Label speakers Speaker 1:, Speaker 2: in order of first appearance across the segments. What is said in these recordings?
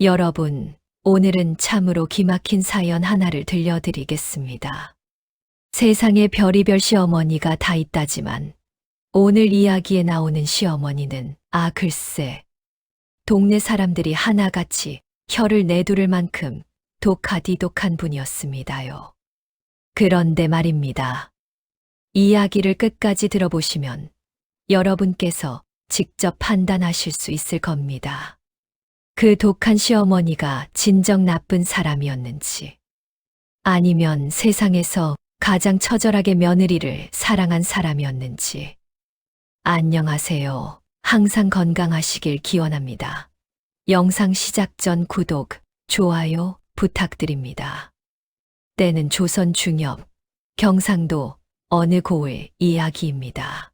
Speaker 1: 여러분, 오늘은 참으로 기막힌 사연 하나를 들려드리겠습니다. 세상에 별의별 시어머니가 다 있다지만 오늘 이야기에 나오는 시어머니는 글쎄, 동네 사람들이 하나같이 혀를 내두를 만큼 독하디독한 분이었습니다요. 그런데 말입니다. 이야기를 끝까지 들어보시면 여러분께서 직접 판단하실 수 있을 겁니다. 그 독한 시어머니가 진정 나쁜 사람이었는지, 아니면 세상에서 가장 처절하게 며느리를 사랑한 사람이었는지. 안녕하세요. 항상 건강하시길 기원합니다. 영상 시작 전 구독, 좋아요 부탁드립니다. 때는 조선 중엽, 경상도 어느 고을 이야기입니다.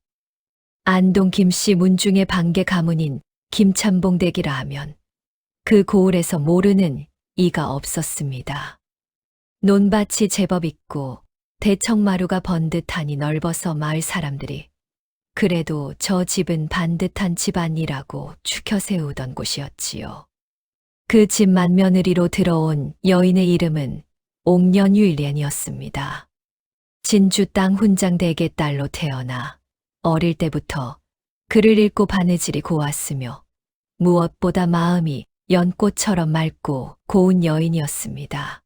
Speaker 1: 안동 김씨 문중의 방계 가문인 김참봉 댁이라 하면 그 고을에서 모르는 이가 없었습니다. 논밭이 제법 있고 대청마루가 번듯하니 넓어서 마을 사람들이 그래도 저 집은 반듯한 집안이라고 추켜 세우던 곳이었지요. 그 집 맏며느리로 들어온 여인의 이름은 옥년유일연이었습니다. 진주 땅 훈장대의 딸로 태어나 어릴 때부터 글을 읽고 바느질이 고왔으며 무엇보다 마음이 연꽃처럼 맑고 고운 여인이었습니다.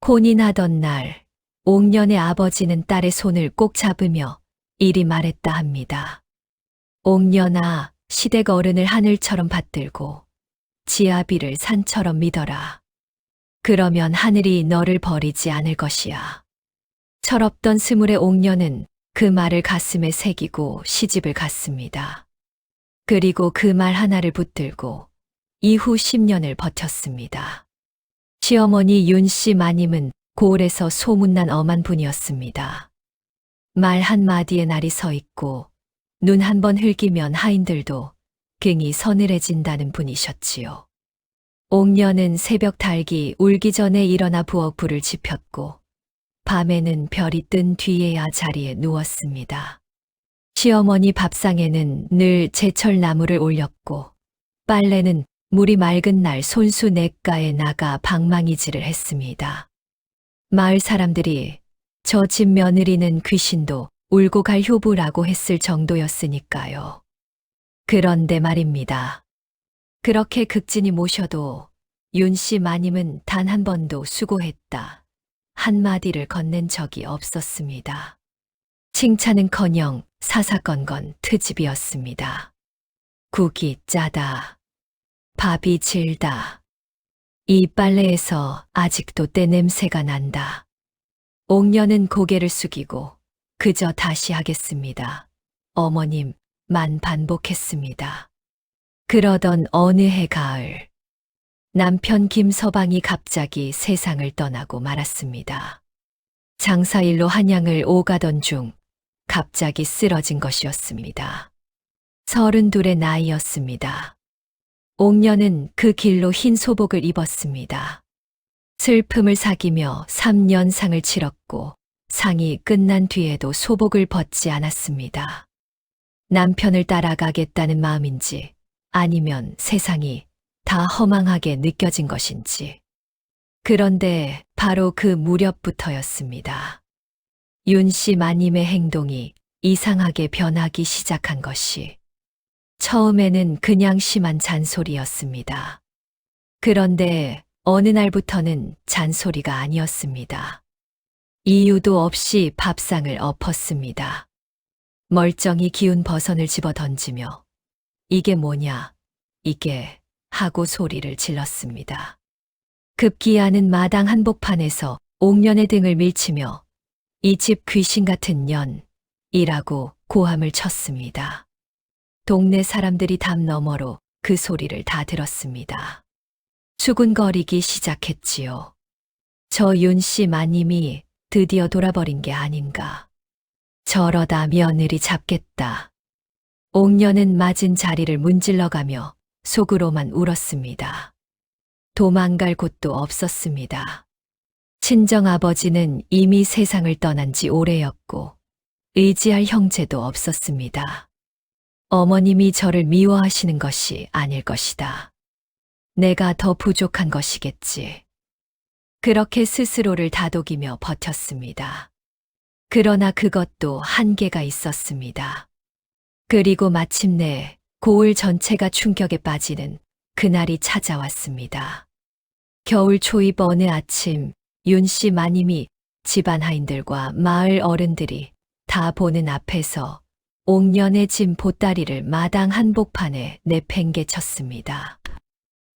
Speaker 1: 혼인하던 날 옥년의 아버지는 딸의 손을 꼭 잡으며 이리 말했다 합니다. 옥년아, 시댁 어른을 하늘처럼 받들고 지아비를 산처럼 믿어라. 그러면 하늘이 너를 버리지 않을 것이야. 철없던 스물의 옥년은 그 말을 가슴에 새기고 시집을 갔습니다. 그리고 그 말 하나를 붙들고 이후 10년을 버텼습니다. 시어머니 윤씨 마님은 고을에서 소문난 엄한 분이었습니다. 말 한마디에 날이 서 있고 눈 한 번 흘기면 하인들도 긍이 서늘해진다는 분이셨지요. 옥년은 새벽 달기 울기 전에 일어나 부엌 불을 지폈고 밤에는 별이 뜬 뒤에야 자리에 누웠습니다. 시어머니 밥상에는 늘 제철 나물을 올렸고 빨래는 물이 맑은 날 손수 냇가에 나가 방망이질을 했습니다. 마을 사람들이 저 집 며느리는 귀신도 울고 갈 효부라고 했을 정도였으니까요. 그런데 말입니다. 그렇게 극진히 모셔도 윤씨 마님은 단 한 번도 수고했다 한마디를 건넨 적이 없었습니다. 칭찬은커녕 사사건건 트집이었습니다. 국이 짜다. 밥이 질다. 이 빨래에서 아직도 때 냄새가 난다. 옥년은 고개를 숙이고 그저 다시 하겠습니다. 어머님, 만 반복했습니다. 그러던 어느 해 가을, 남편 김서방이 갑자기 세상을 떠나고 말았습니다. 장사일로 한양을 오가던 중 갑자기 쓰러진 것이었습니다. 32의 나이였습니다. 옥년은 그 길로 흰 소복을 입었습니다. 슬픔을 사귀며 3년 상을 치렀고 상이 끝난 뒤에도 소복을 벗지 않았습니다. 남편을 따라가겠다는 마음인지 아니면 세상이 다 허망하게 느껴진 것인지. 그런데 바로 그 무렵부터였습니다. 윤씨 마님의 행동이 이상하게 변하기 시작한 것이. 처음에는 그냥 심한 잔소리였습니다. 그런데 어느 날부터는 잔소리가 아니었습니다. 이유도 없이 밥상을 엎었습니다. 멀쩡히 기운 버선을 집어 던지며 이게 뭐냐, 이게 하고 소리를 질렀습니다. 급기야는 마당 한복판에서 옥년의 등을 밀치며 이 집 귀신 같은 년이라고 고함을 쳤습니다. 동네 사람들이 담 너머로 그 소리를 다 들었습니다. 수군거리기 시작했지요. 저 윤씨 마님이 드디어 돌아버린 게 아닌가. 저러다 며느리 잡겠다. 옥년은 맞은 자리를 문질러가며 속으로만 울었습니다. 도망갈 곳도 없었습니다. 친정아버지는 이미 세상을 떠난 지 오래였고 의지할 형제도 없었습니다. 어머님이 저를 미워하시는 것이 아닐 것이다. 내가 더 부족한 것이겠지. 그렇게 스스로를 다독이며 버텼습니다. 그러나 그것도 한계가 있었습니다. 그리고 마침내 고을 전체가 충격에 빠지는 그날이 찾아왔습니다. 겨울 초입 어느 아침 윤 씨 마님이 집안 하인들과 마을 어른들이 다 보는 앞에서 옥년의 짐 보따리를 마당 한복판에 내팽개쳤습니다.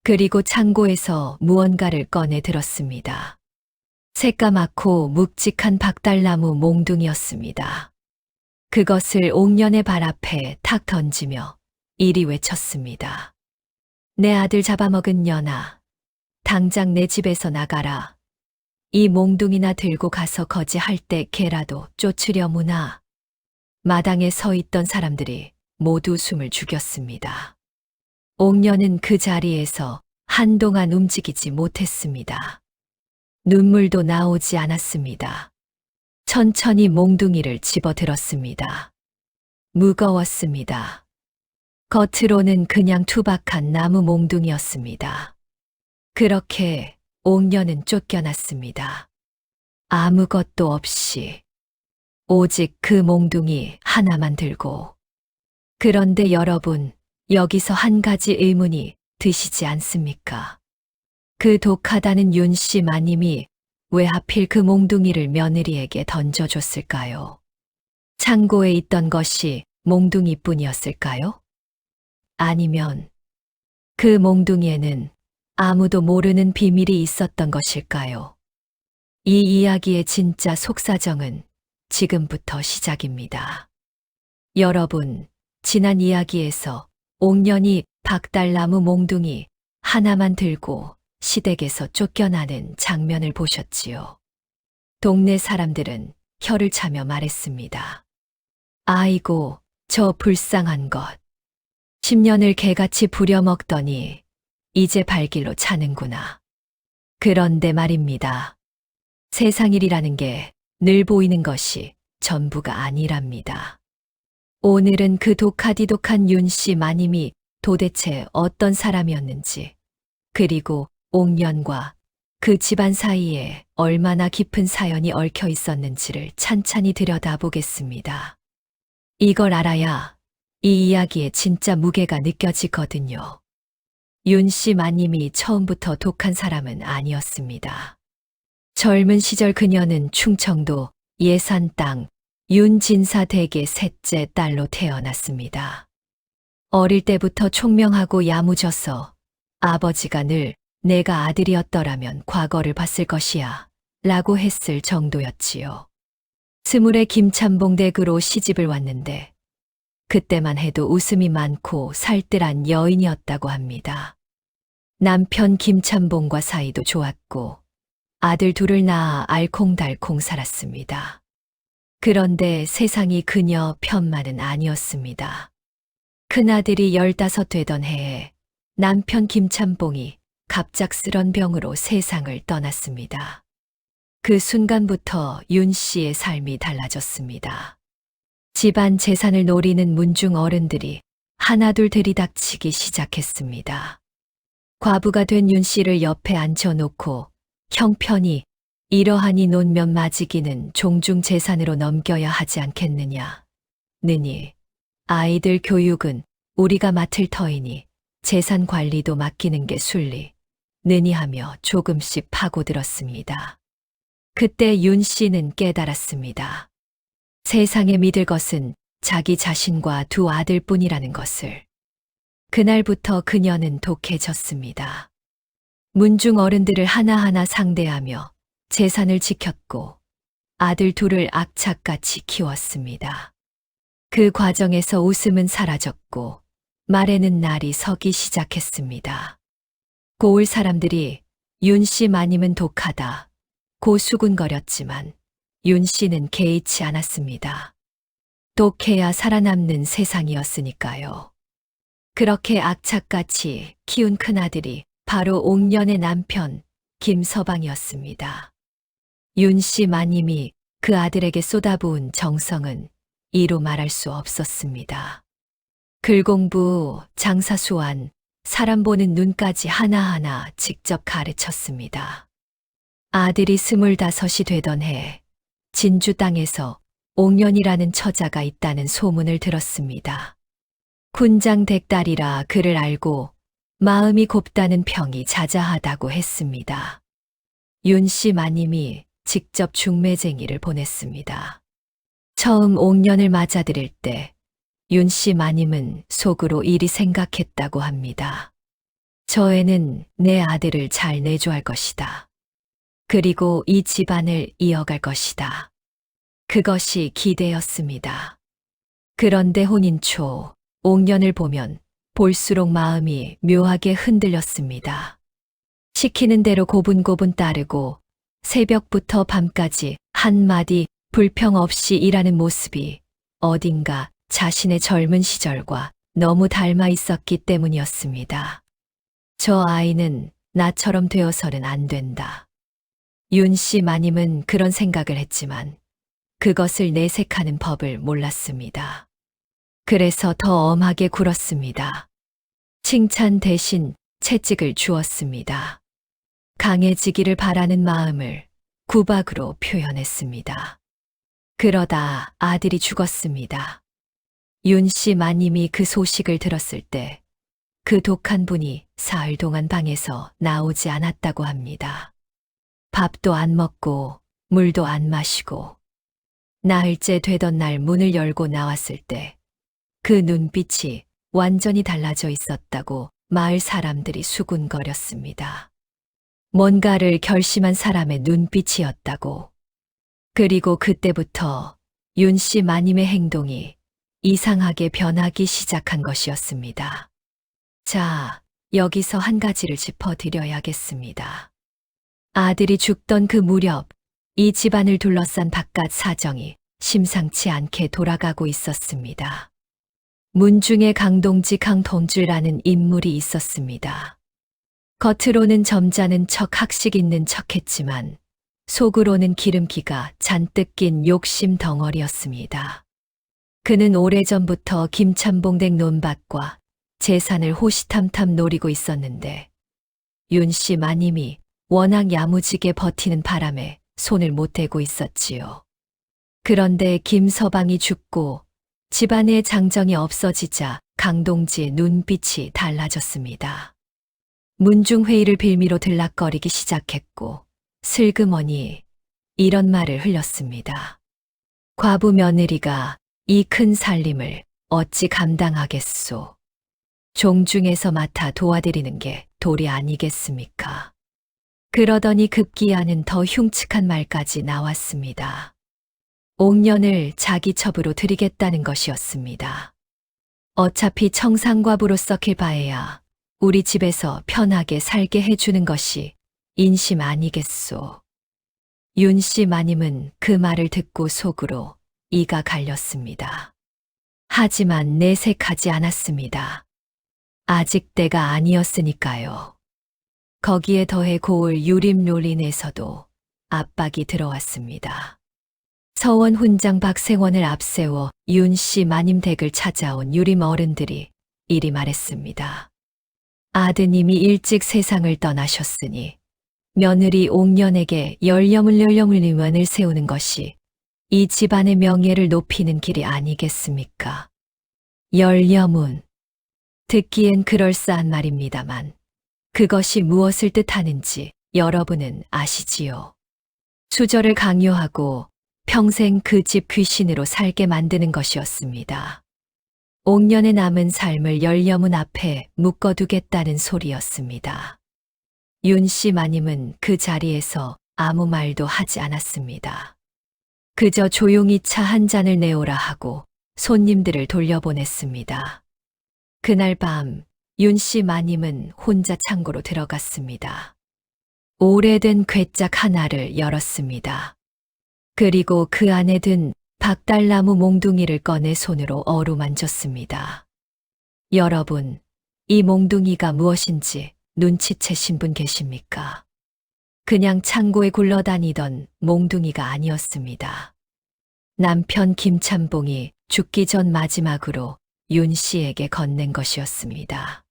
Speaker 1: 그리고 창고에서 무언가를 꺼내 들었습니다. 새까맣고 묵직한 박달나무 몽둥이였습니다. 그것을 옥년의 발 앞에 탁 던지며 이리 외쳤습니다. 내 아들 잡아먹은 년아, 당장 내 집에서 나가라. 이 몽둥이나 들고 가서 거지할 때 개라도 쫓으려무나. 마당에 서 있던 사람들이 모두 숨을 죽였습니다. 옥년은 그 자리에서 한동안 움직이지 못했습니다. 눈물도 나오지 않았습니다. 천천히 몽둥이를 집어들었습니다. 무거웠습니다. 겉으로는 그냥 투박한 나무 몽둥이였습니다. 그렇게 옥년은 쫓겨났습니다. 아무것도 없이 오직 그 몽둥이 하나만 들고. 그런데 여러분, 여기서 한 가지 의문이 드시지 않습니까? 그 독하다는 윤 씨 마님이 왜 하필 그 몽둥이를 며느리에게 던져줬을까요? 창고에 있던 것이 몽둥이뿐이었을까요? 아니면 그 몽둥이에는 아무도 모르는 비밀이 있었던 것일까요? 이 이야기의 진짜 속사정은 지금부터 시작입니다. 여러분, 지난 이야기에서 옥년이 박달나무 몽둥이 하나만 들고 시댁에서 쫓겨나는 장면을 보셨지요. 동네 사람들은 혀를 차며 말했습니다. 아이고, 저 불쌍한 것. 10년을 개같이 부려먹더니 이제 발길로 차는구나. 그런데 말입니다. 세상일이라는 게 늘 보이는 것이 전부가 아니랍니다. 오늘은 그 독하디독한 윤 씨 마님이 도대체 어떤 사람이었는지, 그리고 옥년과 그 집안 사이에 얼마나 깊은 사연이 얽혀 있었는지를 찬찬히 들여다보겠습니다. 이걸 알아야 이 이야기의 진짜 무게가 느껴지거든요. 윤 씨 마님이 처음부터 독한 사람은 아니었습니다. 젊은 시절 그녀는 충청도 예산 땅 윤진사 댁의 셋째 딸로 태어났습니다. 어릴 때부터 총명하고 야무져서 아버지가 늘 내가 아들이었더라면 과거를 봤을 것이야 라고 했을 정도였지요. 20의 김참봉 댁으로 시집을 왔는데 그때만 해도 웃음이 많고 살뜰한 여인이었다고 합니다. 남편 김참봉과 사이도 좋았고 아들 둘을 낳아 알콩달콩 살았습니다. 그런데 세상이 그녀 편만은 아니었습니다. 큰아들이 15 되던 해에 남편 김참봉이 갑작스런 병으로 세상을 떠났습니다. 그 순간부터 윤 씨의 삶이 달라졌습니다. 집안 재산을 노리는 문중 어른들이 하나둘 들이닥치기 시작했습니다. 과부가 된 윤 씨를 옆에 앉혀놓고 형편이 이러하니 논면 맞이기는 종중 재산으로 넘겨야 하지 않겠느냐. 느니 아이들 교육은 우리가 맡을 터이니 재산 관리도 맡기는 게 순리. 느니 하며 조금씩 파고들었습니다. 그때 윤 씨는 깨달았습니다. 세상에 믿을 것은 자기 자신과 두 아들뿐이라는 것을. 그날부터 그녀는 독해졌습니다. 문중 어른들을 하나하나 상대하며 재산을 지켰고 아들 둘을 악착같이 키웠습니다. 그 과정에서 웃음은 사라졌고 말에는 날이 서기 시작했습니다. 고을 사람들이 윤 씨 마님은 독하다 고 수군거렸지만 윤 씨는 개의치 않았습니다. 독해야 살아남는 세상이었으니까요. 그렇게 악착같이 키운 큰아들이 바로 옥년의 남편 김서방이었습니다. 윤 씨 마님이 그 아들에게 쏟아부은 정성은 이루 말할 수 없었습니다. 글공부, 장사수완, 사람 보는 눈까지 하나하나 직접 가르쳤습니다. 아들이 25이 되던 해 진주 땅에서 옥년이라는 처자가 있다는 소문을 들었습니다. 군장 댁딸이라 그를 알고 마음이 곱다는 평이 자자하다고 했습니다. 윤씨 마님이 직접 중매쟁이를 보냈습니다. 처음 옥년을 맞아들일 때 윤씨 마님은 속으로 이리 생각했다고 합니다. 저 애는 내 아들을 잘 내조할 것이다. 그리고 이 집안을 이어갈 것이다. 그것이 기대였습니다. 그런데 혼인 초 옥년을 보면 볼수록 마음이 묘하게 흔들렸습니다. 시키는 대로 고분고분 따르고 새벽부터 밤까지 한마디 불평 없이 일하는 모습이 어딘가 자신의 젊은 시절과 너무 닮아 있었기 때문이었습니다. 저 아이는 나처럼 되어서는 안 된다. 윤씨 마님은 그런 생각을 했지만 그것을 내색하는 법을 몰랐습니다. 그래서 더 엄하게 굴었습니다. 칭찬 대신 채찍을 주었습니다. 강해지기를 바라는 마음을 구박으로 표현했습니다. 그러다 아들이 죽었습니다. 윤씨 마님이 그 소식을 들었을 때 그 독한 분이 사흘 동안 방에서 나오지 않았다고 합니다. 밥도 안 먹고 물도 안 마시고 나흘째 되던 날 문을 열고 나왔을 때 그 눈빛이 완전히 달라져 있었다고 마을 사람들이 수군거렸습니다. 뭔가를 결심한 사람의 눈빛이었다고. 그리고 그때부터 윤씨 마님의 행동이 이상하게 변하기 시작한 것이었습니다. 자, 여기서 한 가지를 짚어드려야겠습니다. 아들이 죽던 그 무렵 이 집안을 둘러싼 바깥 사정이 심상치 않게 돌아가고 있었습니다. 문중에 강동지 강동주라는 인물이 있었습니다. 겉으로는 점잖은 척 학식 있는 척했지만 속으로는 기름기가 잔뜩 낀 욕심 덩어리였습니다. 그는 오래전부터 김참봉댁 논밭과 재산을 호시탐탐 노리고 있었는데 윤씨 마님이 워낙 야무지게 버티는 바람에 손을 못 대고 있었지요. 그런데 김서방이 죽고 집안의 장정이 없어지자 강동지의 눈빛이 달라졌습니다. 문중회의를 빌미로 들락거리기 시작했고 슬그머니 이런 말을 흘렸습니다. 과부 며느리가 이 큰 살림을 어찌 감당하겠소. 종중에서 맡아 도와드리는 게 도리 아니겠습니까? 그러더니 급기야는 더 흉측한 말까지 나왔습니다. 옥년을 자기 첩으로 드리겠다는 것이었습니다. 어차피 청상과부로서 길바해야 우리 집에서 편하게 살게 해주는 것이 인심 아니겠소. 윤씨 마님은 그 말을 듣고 속으로 이가 갈렸습니다. 하지만 내색하지 않았습니다. 아직 때가 아니었으니까요. 거기에 더해 고을 유림롤린에서도 압박이 들어왔습니다. 서원 훈장 박생원을 앞세워 윤씨 마님 댁을 찾아온 유림 어른들이 이리 말했습니다. 아드님이 일찍 세상을 떠나셨으니 며느리 옥년에게 열려물림원을 세우는 것이 이 집안의 명예를 높이는 길이 아니겠습니까? 열려문. 듣기엔 그럴싸한 말입니다만 그것이 무엇을 뜻하는지 여러분은 아시지요? 수절을 강요하고 평생 그 집 귀신으로 살게 만드는 것이었습니다. 옥년의 남은 삶을 열려문 앞에 묶어두겠다는 소리였습니다. 윤씨 마님은 그 자리에서 아무 말도 하지 않았습니다. 그저 조용히 차 한 잔을 내오라 하고 손님들을 돌려보냈습니다. 그날 밤 윤씨 마님은 혼자 창고로 들어갔습니다. 오래된 괴짝 하나를 열었습니다. 그리고 그 안에 든 박달나무 몽둥이를 꺼내 손으로 어루만졌습니다. 여러분, 이 몽둥이가 무엇인지 눈치채신 분 계십니까? 그냥 창고에 굴러다니던 몽둥이가 아니었습니다. 남편 김참봉이 죽기 전 마지막으로 윤 씨에게 건넨 것이었습니다.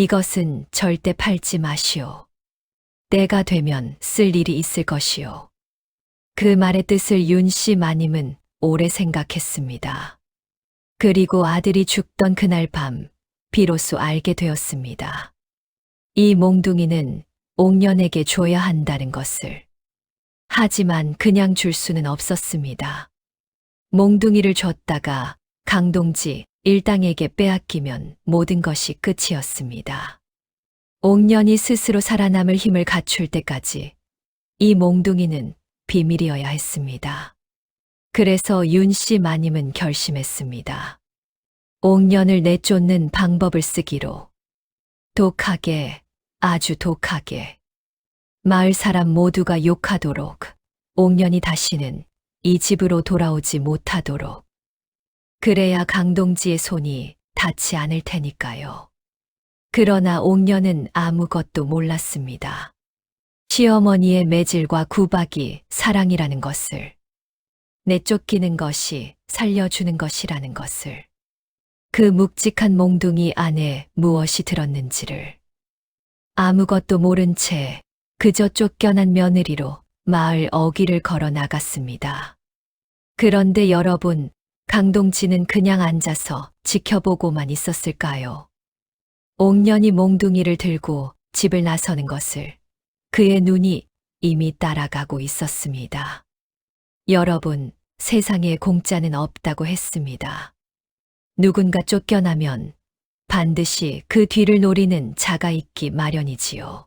Speaker 1: 이것은 절대 팔지 마시오. 때가 되면 쓸 일이 있을 것이오. 그 말의 뜻을 윤 씨 마님은 오래 생각했습니다. 그리고 아들이 죽던 그날 밤 비로소 알게 되었습니다. 이 몽둥이는 옥년에게 줘야 한다는 것을. 하지만 그냥 줄 수는 없었습니다. 몽둥이를 줬다가 강동지 일당에게 빼앗기면 모든 것이 끝이었습니다. 옥년이 스스로 살아남을 힘을 갖출 때까지 이 몽둥이는 비밀이어야 했습니다. 그래서 윤 씨 마님은 결심했습니다. 옥년을 내쫓는 방법을 쓰기로. 독하게, 아주 독하게. 마을 사람 모두가 욕하도록, 옥년이 다시는 이 집으로 돌아오지 못하도록. 그래야 강동지의 손이 닿지 않을 테니까요. 그러나 옥년은 아무것도 몰랐습니다. 시어머니의 매질과 구박이 사랑이라는 것을, 내쫓기는 것이 살려주는 것이라는 것을, 그 묵직한 몽둥이 안에 무엇이 들었는지를. 아무것도 모른 채 그저 쫓겨난 며느리로 마을 어귀를 걸어 나갔습니다. 그런데 여러분, 강동지는 그냥 앉아서 지켜보고만 있었을까요? 옥년이 몽둥이를 들고 집을 나서는 것을 그의 눈이 이미 따라가고 있었습니다. 여러분, 세상에 공짜는 없다고 했습니다. 누군가 쫓겨나면 반드시 그 뒤를 노리는 자가 있기 마련이지요.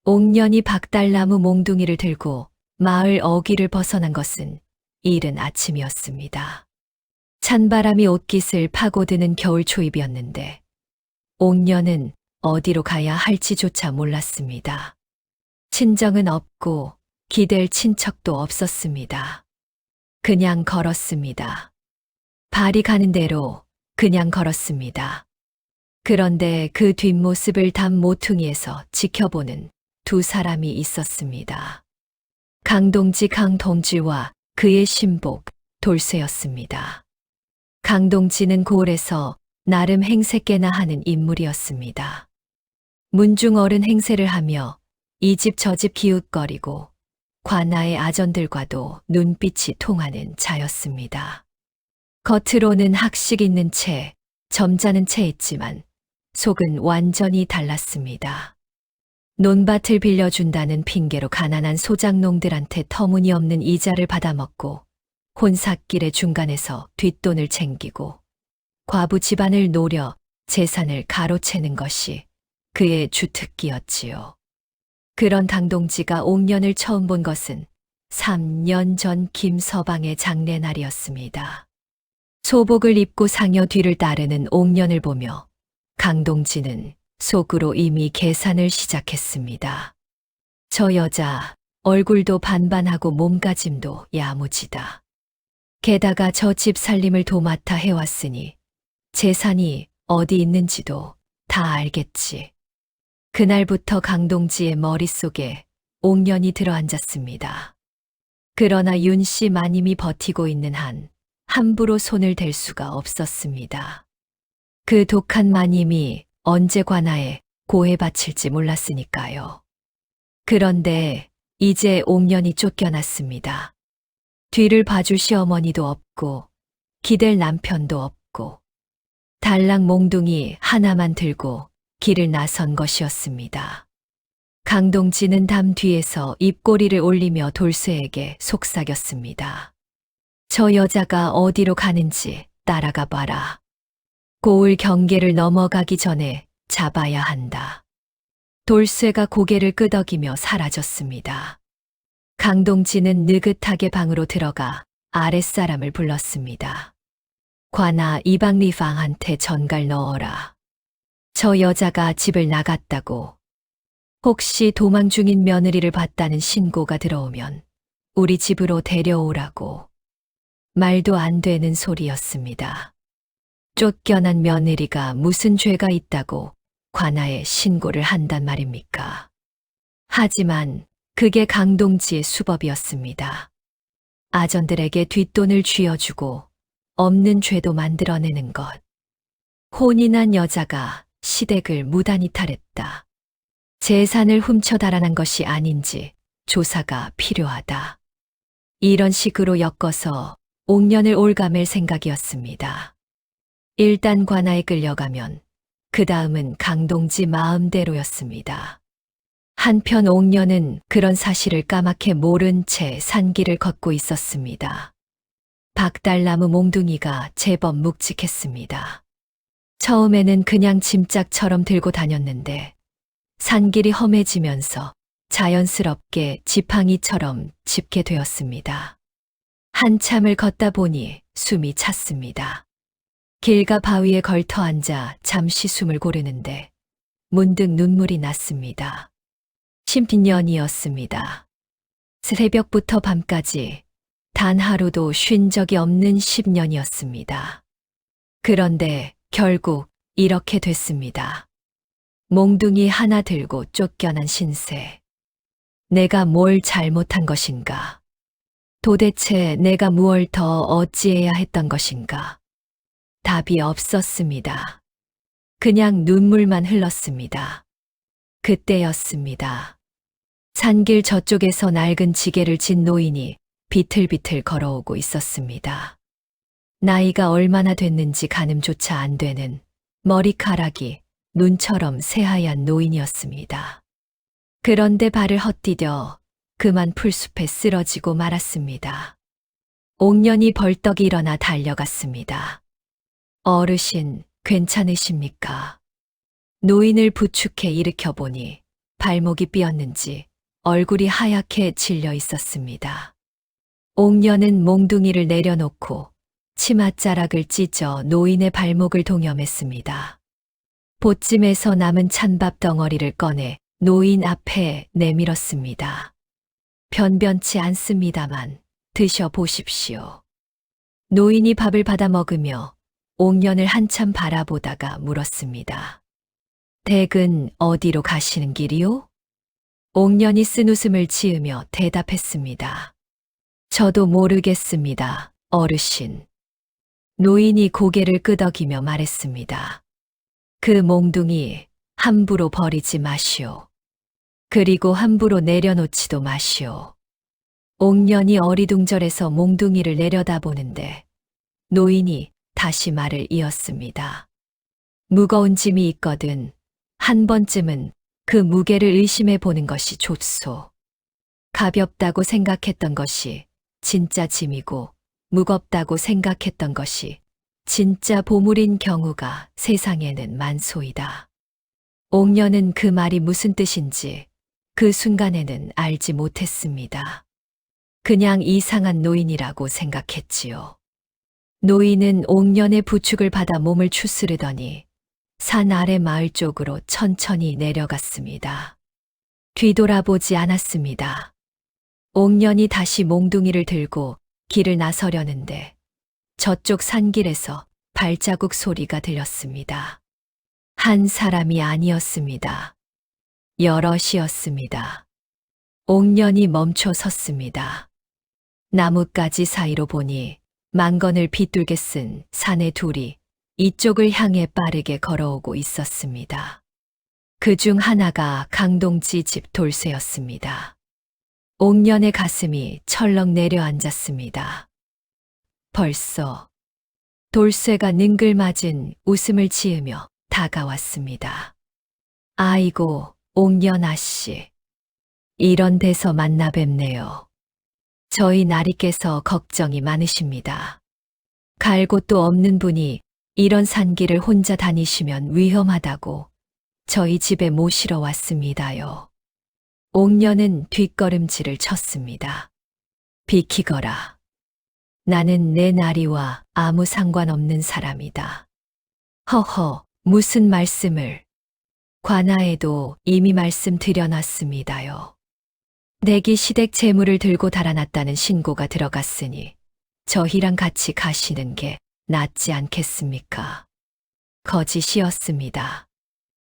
Speaker 1: 옥년이 박달나무 몽둥이를 들고 마을 어귀를 벗어난 것은 이른 아침이었습니다. 찬바람이 옷깃을 파고드는 겨울 초입이었는데 옥년은 어디로 가야 할지조차 몰랐습니다. 친정은 없고 기댈 친척도 없었습니다. 그냥 걸었습니다. 발이 가는 대로 그냥 걸었습니다. 그런데 그 뒷모습을 담 모퉁이에서 지켜보는 두 사람이 있었습니다. 강동지 강동지와 그의 신복 돌쇠였습니다. 강동지는 고을에서 나름 행세께나 하는 인물이었습니다. 문중 어른 행세를 하며 이 집 저 집 기웃거리고 관아의 아전들과도 눈빛이 통하는 자였습니다. 겉으로는 학식 있는 채, 점잖은 채였지만 속은 완전히 달랐습니다. 논밭을 빌려준다는 핑계로 가난한 소작농들한테 터무니없는 이자를 받아먹고 혼삿길의 중간에서 뒷돈을 챙기고 과부 집안을 노려 재산을 가로채는 것이 그의 주특기였지요. 그런 강동지가 옥년을 처음 본 것은 3년 전 김서방의 장례날이었습니다. 소복을 입고 상여 뒤를 따르는 옥년을 보며 강동지는 속으로 이미 계산을 시작했습니다. 저 여자 얼굴도 반반하고 몸가짐도 야무지다. 게다가 저 집 살림을 도맡아 해왔으니 재산이 어디 있는지도 다 알겠지. 그날부터 강동지의 머릿속에 옥년이 들어앉았습니다. 그러나 윤 씨 마님이 버티고 있는 한 함부로 손을 댈 수가 없었습니다. 그 독한 마님이 언제 관아에 고해 바칠지 몰랐으니까요. 그런데 이제 옥년이 쫓겨났습니다. 뒤를 봐줄 시어머니도 없고 기댈 남편도 없고 달랑 몽둥이 하나만 들고 길을 나선 것이었습니다. 강동지는 담 뒤에서 입꼬리를 올리며 돌쇠에게 속삭였습니다. 저 여자가 어디로 가는지 따라가 봐라. 고을 경계를 넘어가기 전에 잡아야 한다. 돌쇠가 고개를 끄덕이며 사라졌습니다. 강동지는 느긋하게 방으로 들어가 아랫사람을 불렀습니다. 관아 이방리방한테 전갈 넣어라. 저 여자가 집을 나갔다고. 혹시 도망 중인 며느리를 봤다는 신고가 들어오면 우리 집으로 데려오라고. 말도 안 되는 소리였습니다. 쫓겨난 며느리가 무슨 죄가 있다고 관아에 신고를 한단 말입니까? 하지만 그게 강동지의 수법이었습니다. 아전들에게 뒷돈을 쥐어주고 없는 죄도 만들어내는 것. 혼이 난 여자가 시댁을 무단 이탈했다. 재산을 훔쳐 달아난 것이 아닌지 조사가 필요하다. 이런 식으로 엮어서 옥년을 올가맬 생각이었습니다. 일단 관아에 끌려가면 그 다음은 강동지 마음대로였습니다. 한편 옥년은 그런 사실을 까맣게 모른 채 산길을 걷고 있었습니다. 박달나무 몽둥이가 제법 묵직했습니다. 처음에는 그냥 짐짝처럼 들고 다녔는데 산길이 험해지면서 자연스럽게 지팡이처럼 짚게 되었습니다. 한참을 걷다 보니 숨이 찼습니다. 길가 바위에 걸터 앉아 잠시 숨을 고르는데 문득 눈물이 났습니다. 10년이었습니다. 새벽부터 밤까지 단 하루도 쉰 적이 없는 10년이었습니다. 그런데 결국 이렇게 됐습니다. 몽둥이 하나 들고 쫓겨난 신세. 내가 뭘 잘못한 것인가? 도대체 내가 무얼 더 어찌해야 했던 것인가? 답이 없었습니다. 그냥 눈물만 흘렀습니다. 그때였습니다. 산길 저쪽에서 낡은 지게를 진 노인이 비틀비틀 걸어오고 있었습니다. 나이가 얼마나 됐는지 가늠조차 안 되는 머리카락이 눈처럼 새하얀 노인이었습니다. 그런데 발을 헛디뎌 그만 풀숲에 쓰러지고 말았습니다. 옥년이 벌떡 일어나 달려갔습니다. 어르신, 괜찮으십니까? 노인을 부축해 일으켜 보니 발목이 삐었는지 얼굴이 하얗게 질려 있었습니다. 옥년은 몽둥이를 내려놓고 치맛자락을 찢어 노인의 발목을 동여맸습니다. 보찜에서 남은 찬밥 덩어리를 꺼내 노인 앞에 내밀었습니다. 변변치 않습니다만 드셔보십시오. 노인이 밥을 받아 먹으며 옥년을 한참 바라보다가 물었습니다. 댁은 어디로 가시는 길이요? 옥년이 쓴 웃음을 지으며 대답했습니다. 저도 모르겠습니다, 어르신. 노인이 고개를 끄덕이며 말했습니다. 그 몽둥이 함부로 버리지 마시오. 그리고 함부로 내려놓지도 마시오. 옥년이 어리둥절해서 몽둥이를 내려다보는데 노인이 다시 말을 이었습니다. 무거운 짐이 있거든 한 번쯤은 그 무게를 의심해 보는 것이 좋소. 가볍다고 생각했던 것이 진짜 짐이고 무겁다고 생각했던 것이 진짜 보물인 경우가 세상에는 많소이다. 옥년은 그 말이 무슨 뜻인지 그 순간에는 알지 못했습니다. 그냥 이상한 노인이라고 생각했지요. 노인은 옥년의 부축을 받아 몸을 추스르더니 산 아래 마을 쪽으로 천천히 내려갔습니다. 뒤돌아보지 않았습니다. 옥년이 다시 몽둥이를 들고 길을 나서려는데 저쪽 산길에서 발자국 소리가 들렸습니다. 한 사람이 아니었습니다. 여럿이었습니다. 옥년이 멈춰 섰습니다. 나뭇가지 사이로 보니 망건을 빗뚫게 쓴 사내 둘이 이쪽을 향해 빠르게 걸어오고 있었습니다. 그중 하나가 강동지 집 돌쇠였습니다. 옥년의 가슴이 철렁 내려앉았습니다. 벌써 돌쇠가 능글맞은 웃음을 지으며 다가왔습니다. 아이고, 옥년 아씨. 이런 데서 만나 뵙네요. 저희 나리께서 걱정이 많으십니다. 갈 곳도 없는 분이 이런 산길을 혼자 다니시면 위험하다고 저희 집에 모시러 왔습니다요. 옥년은 뒷걸음질을 쳤습니다. 비키거라. 나는 내 나리와 아무 상관없는 사람이다. 허허, 무슨 말씀을. 관아에도 이미 말씀드려놨습니다요. 내기 시댁 재물을 들고 달아났다는 신고가 들어갔으니 저희랑 같이 가시는 게 낫지 않겠습니까? 거짓이었습니다.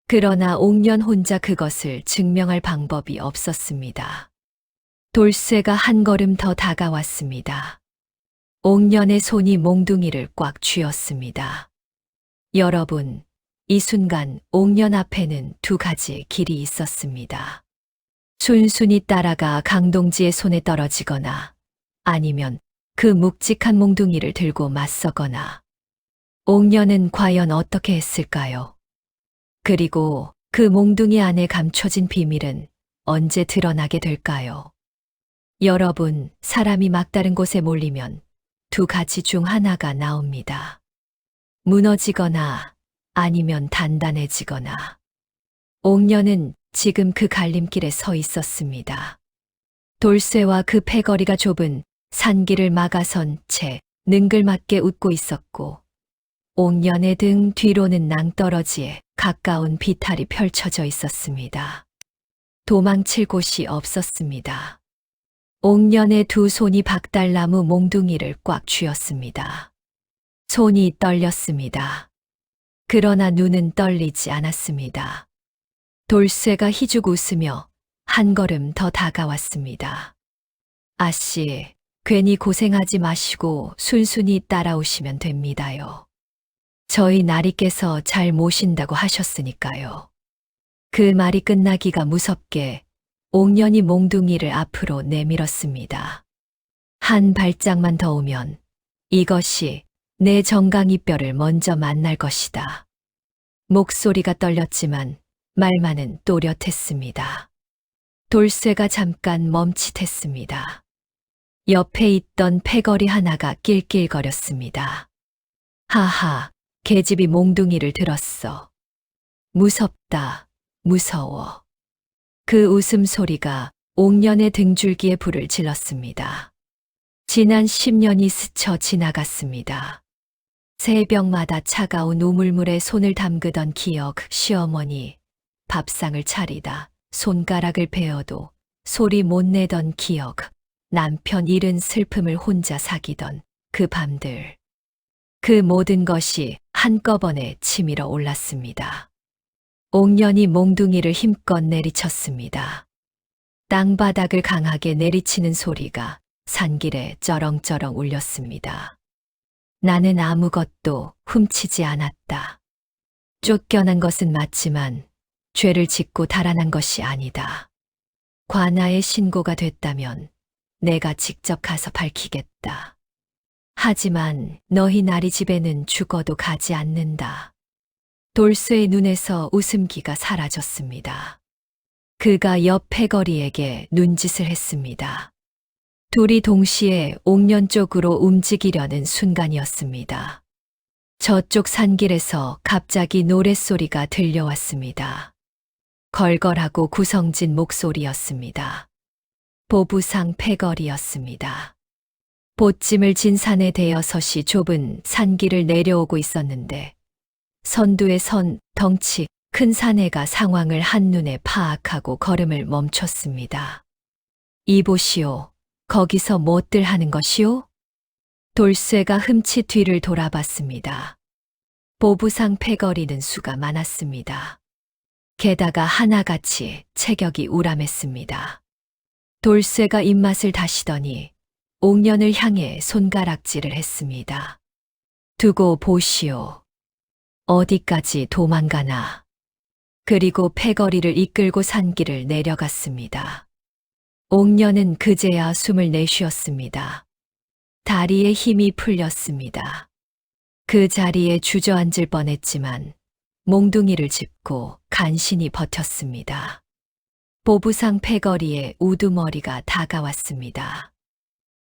Speaker 1: 그러나 옥년 혼자 그것을 증명할 방법이 없었습니다. 돌쇠가 한 걸음 더 다가왔습니다. 옥년의 손이 몽둥이를 꽉 쥐었습니다. 여러분, 이 순간 옥년 앞에는 두 가지의 길이 있었습니다. 순순히 따라가 강동지의 손에 떨어지거나 아니면 그 묵직한 몽둥이를 들고 맞서거나. 옥년은 과연 어떻게 했을까요? 그리고 그 몽둥이 안에 감춰진 비밀은 언제 드러나게 될까요? 여러분, 사람이 막다른 곳에 몰리면 두 가지 중 하나가 나옵니다. 무너지거나 아니면 단단해지거나. 옥년은 지금 그 갈림길에 서 있었습니다. 돌쇠와 그 패거리가 좁은 산길을 막아선 채 능글맞게 웃고 있었고, 옥년의 등 뒤로는 낭떠러지에 가까운 비탈이 펼쳐져 있었습니다. 도망칠 곳이 없었습니다. 옥년의 두 손이 박달나무 몽둥이를 꽉 쥐었습니다. 손이 떨렸습니다. 그러나 눈은 떨리지 않았습니다. 돌쇠가 희죽 웃으며 한 걸음 더 다가왔습니다. 아씨, 괜히 고생하지 마시고 순순히 따라오시면 됩니다요. 저희 나리께서 잘 모신다고 하셨으니까요. 그 말이 끝나기가 무섭게 옥년이 몽둥이를 앞으로 내밀었습니다. 한 발짝만 더 오면 이것이 내 정강이 뼈를 먼저 만날 것이다. 목소리가 떨렸지만 말만은 또렷했습니다. 돌쇠가 잠깐 멈칫했습니다. 옆에 있던 패거리 하나가 낄낄거렸습니다. 하하, 계집이 몽둥이를 들었어. 무섭다, 무서워. 그 웃음소리가 옥년의 등줄기에 불을 질렀습니다. 지난 10년이 스쳐 지나갔습니다. 새벽마다 차가운 우물물에 손을 담그던 기억, 시어머니, 밥상을 차리다 손가락을 베어도 소리 못 내던 기억, 남편 잃은 슬픔을 혼자 사귀던 그 밤들. 그 모든 것이 한꺼번에 치밀어 올랐습니다. 옥년이 몽둥이를 힘껏 내리쳤습니다. 땅바닥을 강하게 내리치는 소리가 산길에 쩌렁쩌렁 울렸습니다. 나는 아무것도 훔치지 않았다. 쫓겨난 것은 맞지만 죄를 짓고 달아난 것이 아니다. 관아의 신고가 됐다면 내가 직접 가서 밝히겠다. 하지만 너희 나리 집에는 죽어도 가지 않는다. 돌쇠의 눈에서 웃음기가 사라졌습니다. 그가 옆 패거리에게 눈짓을 했습니다. 둘이 동시에 옥년 쪽으로 움직이려는 순간이었습니다. 저쪽 산길에서 갑자기 노랫소리가 들려왔습니다. 걸걸하고 구성진 목소리였습니다. 보부상 패거리였습니다. 보찜을 진 산에 대어서시 좁은 산길을 내려오고 있었는데 선두에 선 덩치 큰 사내가 상황을 한눈에 파악하고 걸음을 멈췄습니다. 이보시오. 거기서 뭐들 하는 것이오? 돌쇠가 흠칫 뒤를 돌아봤습니다. 보부상 패거리는 수가 많았습니다. 게다가 하나같이 체격이 우람했습니다. 돌쇠가 입맛을 다시더니 옥년을 향해 손가락질을 했습니다. 두고 보시오. 어디까지 도망가나. 그리고 패거리를 이끌고 산길을 내려갔습니다. 옥년은 그제야 숨을 내쉬었습니다. 다리에 힘이 풀렸습니다. 그 자리에 주저앉을 뻔했지만 몽둥이를 짚고 간신히 버텼습니다. 보부상 패거리에 우두머리가 다가왔습니다.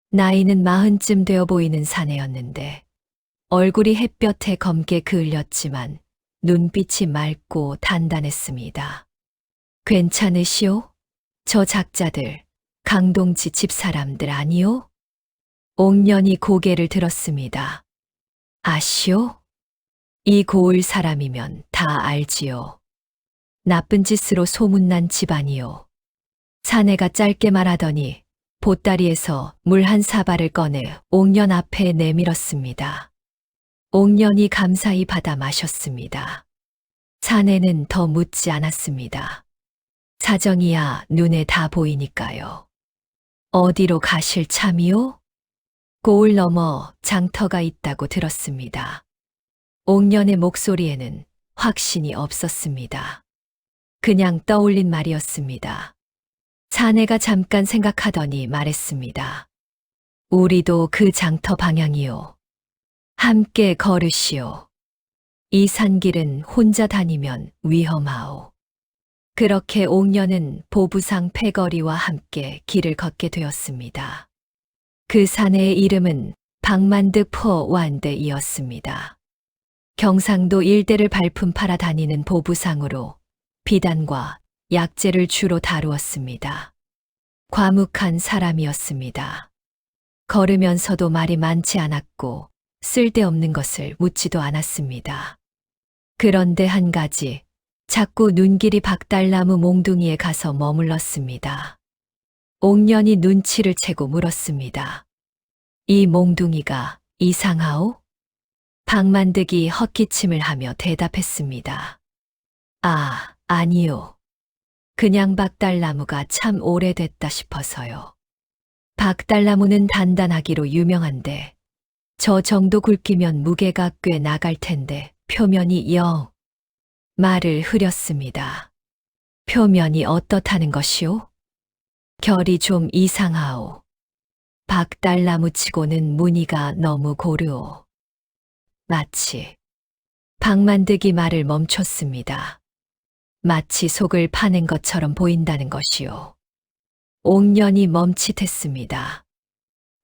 Speaker 1: 나이는 40쯤 되어 보이는 사내였는데 얼굴이 햇볕에 검게 그을렸지만 눈빛이 맑고 단단했습니다. 괜찮으시오? 저 작자들, 강동지 집사람들 아니오? 옥년이 고개를 들었습니다. 아시오? 이 고을 사람이면 다 알지요. 나쁜 짓으로 소문난 집안이요. 사내가 짧게 말하더니 보따리에서 물 한 사발을 꺼내 옥년 앞에 내밀었습니다. 옥년이 감사히 받아 마셨습니다. 사내는 더 묻지 않았습니다. 사정이야 눈에 다 보이니까요. 어디로 가실 참이요? 고을 넘어 장터가 있다고 들었습니다. 옥년의 목소리에는 확신이 없었습니다. 그냥 떠올린 말이었습니다. 사내가 잠깐 생각하더니 말했습니다. 우리도 그 장터 방향이요. 함께 걸으시오. 이 산길은 혼자 다니면 위험하오. 그렇게 옥녀는 보부상 패거리와 함께 길을 걷게 되었습니다. 그 사내의 이름은 박만득 포완대이었습니다. 경상도 일대를 발품 팔아 다니는 보부상으로 비단과 약재를 주로 다루었습니다. 과묵한 사람이었습니다. 걸으면서도 말이 많지 않았고 쓸데없는 것을 묻지도 않았습니다. 그런데 한 가지, 자꾸 눈길이 박달나무 몽둥이에 가서 머물렀습니다. 옥년이 눈치를 채고 물었습니다. 이 몽둥이가 이상하오? 박만득이 헛기침을 하며 대답했습니다. 아, 아니요. 그냥 박달나무가 참 오래됐다 싶어서요. 박달나무는 단단하기로 유명한데 저 정도 굵기면 무게가 꽤 나갈 텐데 표면이 말을 흐렸습니다. 표면이 어떻다는 것이오? 결이 좀 이상하오. 박달나무치고는 무늬가 너무 고르오. 마치 박만득이 말을 멈췄습니다. 마치 속을 파는 것처럼 보인다는 것이오. 옥년이 멈칫했습니다.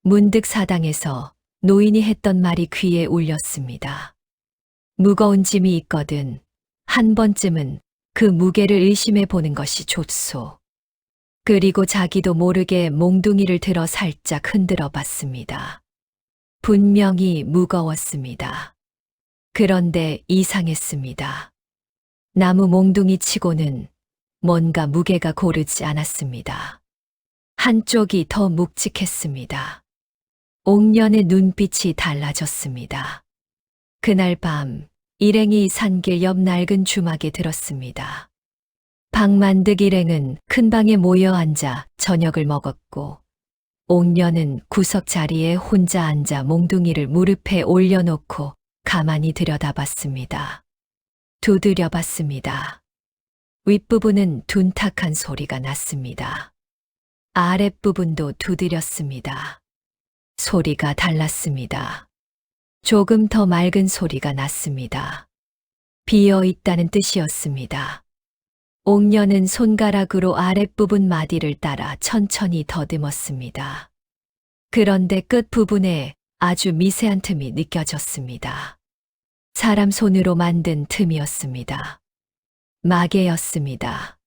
Speaker 1: 문득 사당에서 노인이 했던 말이 귀에 울렸습니다. 무거운 짐이 있거든 한 번쯤은 그 무게를 의심해 보는 것이 좋소. 그리고 자기도 모르게 몽둥이를 들어 살짝 흔들어 봤습니다. 분명히 무거웠습니다. 그런데 이상했습니다. 나무 몽둥이 치고는 뭔가 무게가 고르지 않았습니다. 한쪽이 더 묵직했습니다. 옥년의 눈빛이 달라졌습니다. 그날 밤 일행이 산길 옆 낡은 주막에 들었습니다. 박만득 일행은 큰 방에 모여 앉아 저녁을 먹었고 옥년은 구석 자리에 혼자 앉아 몽둥이를 무릎에 올려놓고 가만히 들여다봤습니다. 두드려봤습니다. 윗부분은 둔탁한 소리가 났습니다. 아랫부분도 두드렸습니다. 소리가 달랐습니다. 조금 더 맑은 소리가 났습니다. 비어 있다는 뜻이었습니다. 옥년은 손가락으로 아랫부분 마디를 따라 천천히 더듬었습니다. 그런데 끝부분에 아주 미세한 틈이 느껴졌습니다. 사람 손으로 만든 틈이었습니다. 마개였습니다.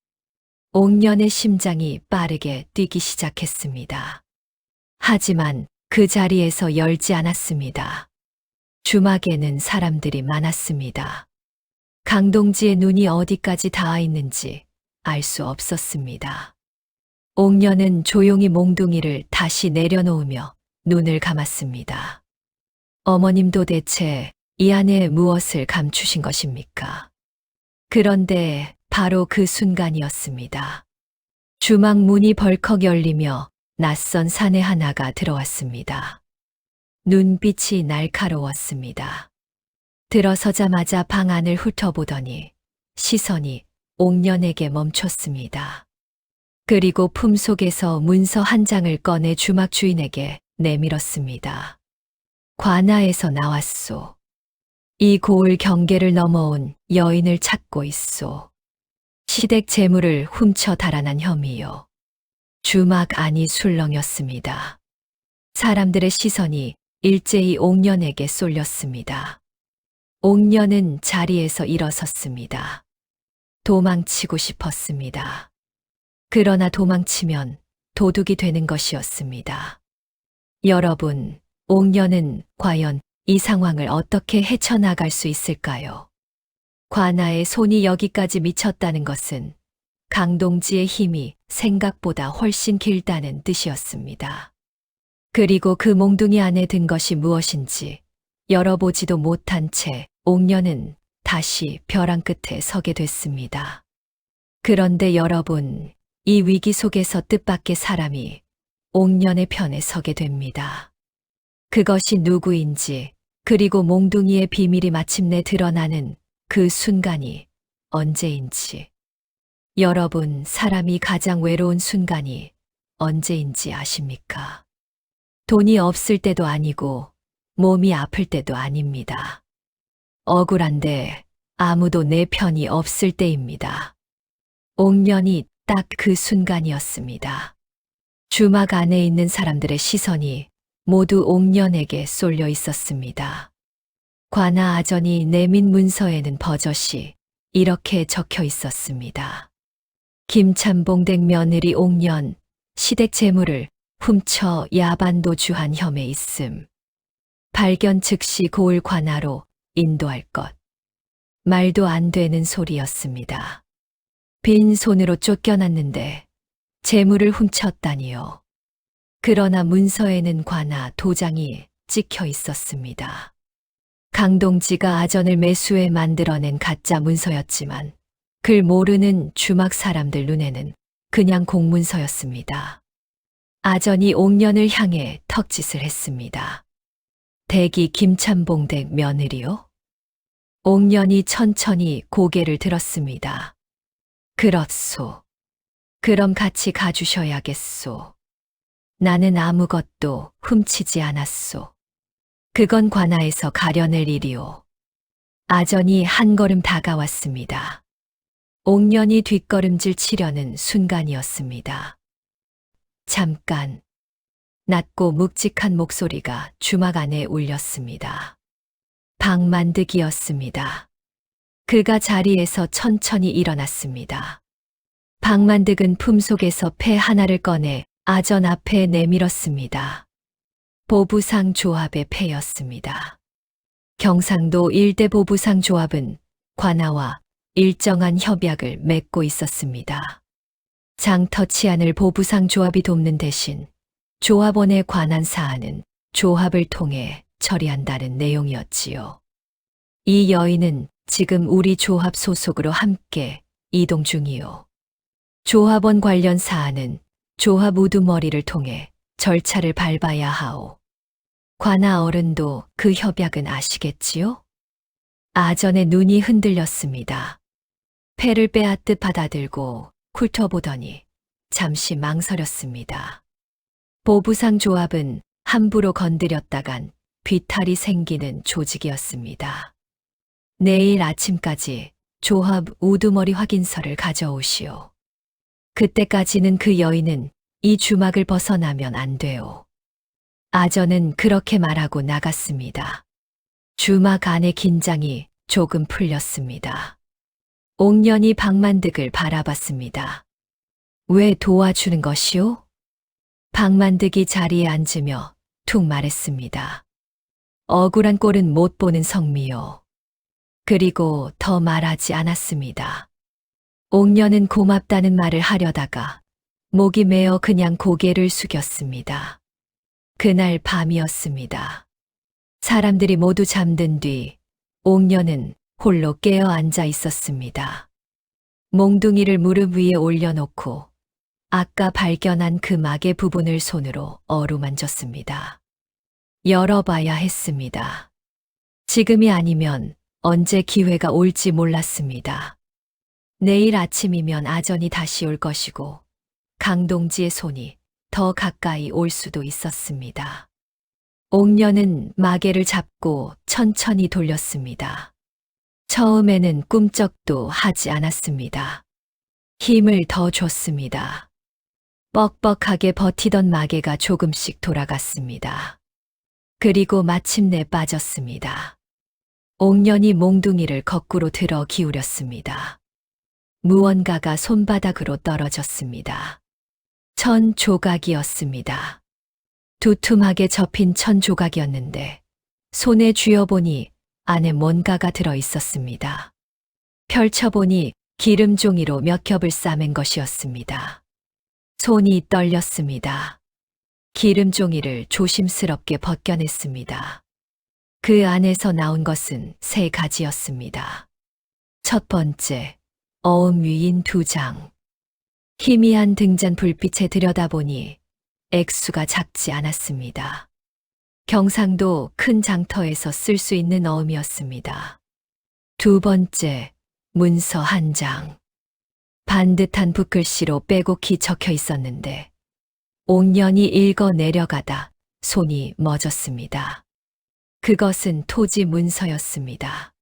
Speaker 1: 옥년의 심장이 빠르게 뛰기 시작했습니다. 하지만 그 자리에서 열지 않았습니다. 주막에는 사람들이 많았습니다. 강동지의 눈이 어디까지 닿아 있는지 알 수 없었습니다. 옥년은 조용히 몽둥이를 다시 내려놓으며 눈을 감았습니다. 어머님 도대체 이 안에 무엇을 감추신 것입니까? 그런데 바로 그 순간이었습니다. 주막 문이 벌컥 열리며 낯선 사내 하나가 들어왔습니다. 눈빛이 날카로웠습니다. 들어서자마자 방 안을 훑어보더니 시선이 옥년에게 멈췄습니다. 그리고 품속에서 문서 한 장을 꺼내 주막 주인에게 내밀었습니다. 관아에서 나왔소. 이 고을 경계를 넘어온 여인을 찾고 있소. 시댁 재물을 훔쳐 달아난 혐의요. 주막 안이 술렁였습니다. 사람들의 시선이 일제히 옥년에게 쏠렸습니다. 옥년은 자리에서 일어섰습니다. 도망치고 싶었습니다. 그러나 도망치면 도둑이 되는 것이었습니다. 여러분, 옥년은 과연 이 상황을 어떻게 헤쳐나갈 수 있을까요? 관아의 손이 여기까지 미쳤다는 것은 강동지의 힘이 생각보다 훨씬 길다는 뜻이었습니다. 그리고 그 몽둥이 안에 든 것이 무엇인지 열어보지도 못한 채 옥년은 다시 벼랑 끝에 서게 됐습니다. 그런데 여러분, 이 위기 속에서 뜻밖의 사람이 옥년의 편에 서게 됩니다. 그것이 누구인지, 그리고 몽둥이의 비밀이 마침내 드러나는 그 순간이 언제인지. 여러분, 사람이 가장 외로운 순간이 언제인지 아십니까? 돈이 없을 때도 아니고 몸이 아플 때도 아닙니다. 억울한데 아무도 내 편이 없을 때입니다. 옥년이 딱 그 순간이었습니다. 주막 안에 있는 사람들의 시선이 모두 옥년에게 쏠려 있었습니다. 관아 아전이 내민 문서에는 버젓이 이렇게 적혀 있었습니다. 김참봉댁 며느리 옥년, 시댁 재물을 훔쳐 야반도주한 혐의 있음. 발견 즉시 고을 관아로 인도할 것. 말도 안 되는 소리였습니다. 빈손으로 쫓겨났는데 재물을 훔쳤다니요. 그러나 문서에는 관아 도장이 찍혀 있었습니다. 강동지가 아전을 매수해 만들어낸 가짜 문서였지만 글 모르는 주막 사람들 눈에는 그냥 공문서였습니다. 아전이 옥년을 향해 턱짓을 했습니다. 댁이 김참봉댁 며느리요? 옥년이 천천히 고개를 들었습니다. 그렇소. 그럼 같이 가주셔야겠소. 나는 아무것도 훔치지 않았소. 그건 관아에서 가려낼 일이오. 아전이 한 걸음 다가왔습니다. 옥년이 뒷걸음질 치려는 순간이었습니다. 잠깐. 낮고 묵직한 목소리가 주막 안에 울렸습니다. 박만득이었습니다. 그가 자리에서 천천히 일어났습니다. 박만득은 품속에서 패 하나를 꺼내 아전 앞에 내밀었습니다. 보부상 조합의 패였습니다. 경상도 일대 보부상 조합은 관아와 일정한 협약을 맺고 있었습니다. 장터치안을 보부상 조합이 돕는 대신 조합원에 관한 사안은 조합을 통해 처리한다는 내용이었지요. 이 여인은 지금 우리 조합 소속으로 함께 이동 중이요. 조합원 관련 사안은 조합 우두머리를 통해 절차를 밟아야 하오. 관아 어른도 그 협약은 아시겠지요? 아전의 눈이 흔들렸습니다. 패를 빼앗듯 받아들고 훑어보더니 잠시 망설였습니다. 보부상 조합은 함부로 건드렸다간 비탈이 생기는 조직이었습니다. 내일 아침까지 조합 우두머리 확인서를 가져오시오. 그때까지는 그 여인은 이 주막을 벗어나면 안 돼요. 아전은 그렇게 말하고 나갔습니다. 주막 안의 긴장이 조금 풀렸습니다. 옥년이 박만득을 바라봤습니다. 왜 도와주는 것이오? 박만득이 자리에 앉으며 툭 말했습니다. 억울한 꼴은 못 보는 성미요. 그리고 더 말하지 않았습니다. 옥년은 고맙다는 말을 하려다가 목이 메어 그냥 고개를 숙였습니다. 그날 밤이었습니다. 사람들이 모두 잠든 뒤 옥년은 홀로 깨어 앉아 있었습니다. 몽둥이를 무릎 위에 올려놓고 아까 발견한 그 막의 부분을 손으로 어루만졌습니다. 열어봐야 했습니다. 지금이 아니면 언제 기회가 올지 몰랐습니다. 내일 아침이면 아전이 다시 올 것이고 강동지의 손이 더 가까이 올 수도 있었습니다. 옥년은 마개를 잡고 천천히 돌렸습니다. 처음에는 꿈쩍도 하지 않았습니다. 힘을 더 줬습니다. 뻑뻑하게 버티던 마개가 조금씩 돌아갔습니다. 그리고 마침내 빠졌습니다. 옥년이 몽둥이를 거꾸로 들어 기울였습니다. 무언가가 손바닥으로 떨어졌습니다. 천 조각이었습니다. 두툼하게 접힌 천 조각이었는데 손에 쥐어보니 안에 뭔가가 들어 있었습니다. 펼쳐보니 기름종이로 몇 겹을 싸맨 것이었습니다. 손이 떨렸습니다. 기름종이를 조심스럽게 벗겨냈습니다. 그 안에서 나온 것은 3가지였습니다. 첫 번째, 어음 위인 2장. 희미한 등잔 불빛에 들여다보니 액수가 작지 않았습니다. 경상도 큰 장터에서 쓸 수 있는 어음이었습니다. 두 번째, 문서 한 장. 반듯한 붓글씨로 빼곡히 적혀 있었는데 옥년이 읽어 내려가다 손이 멎었습니다. 그것은 토지 문서였습니다.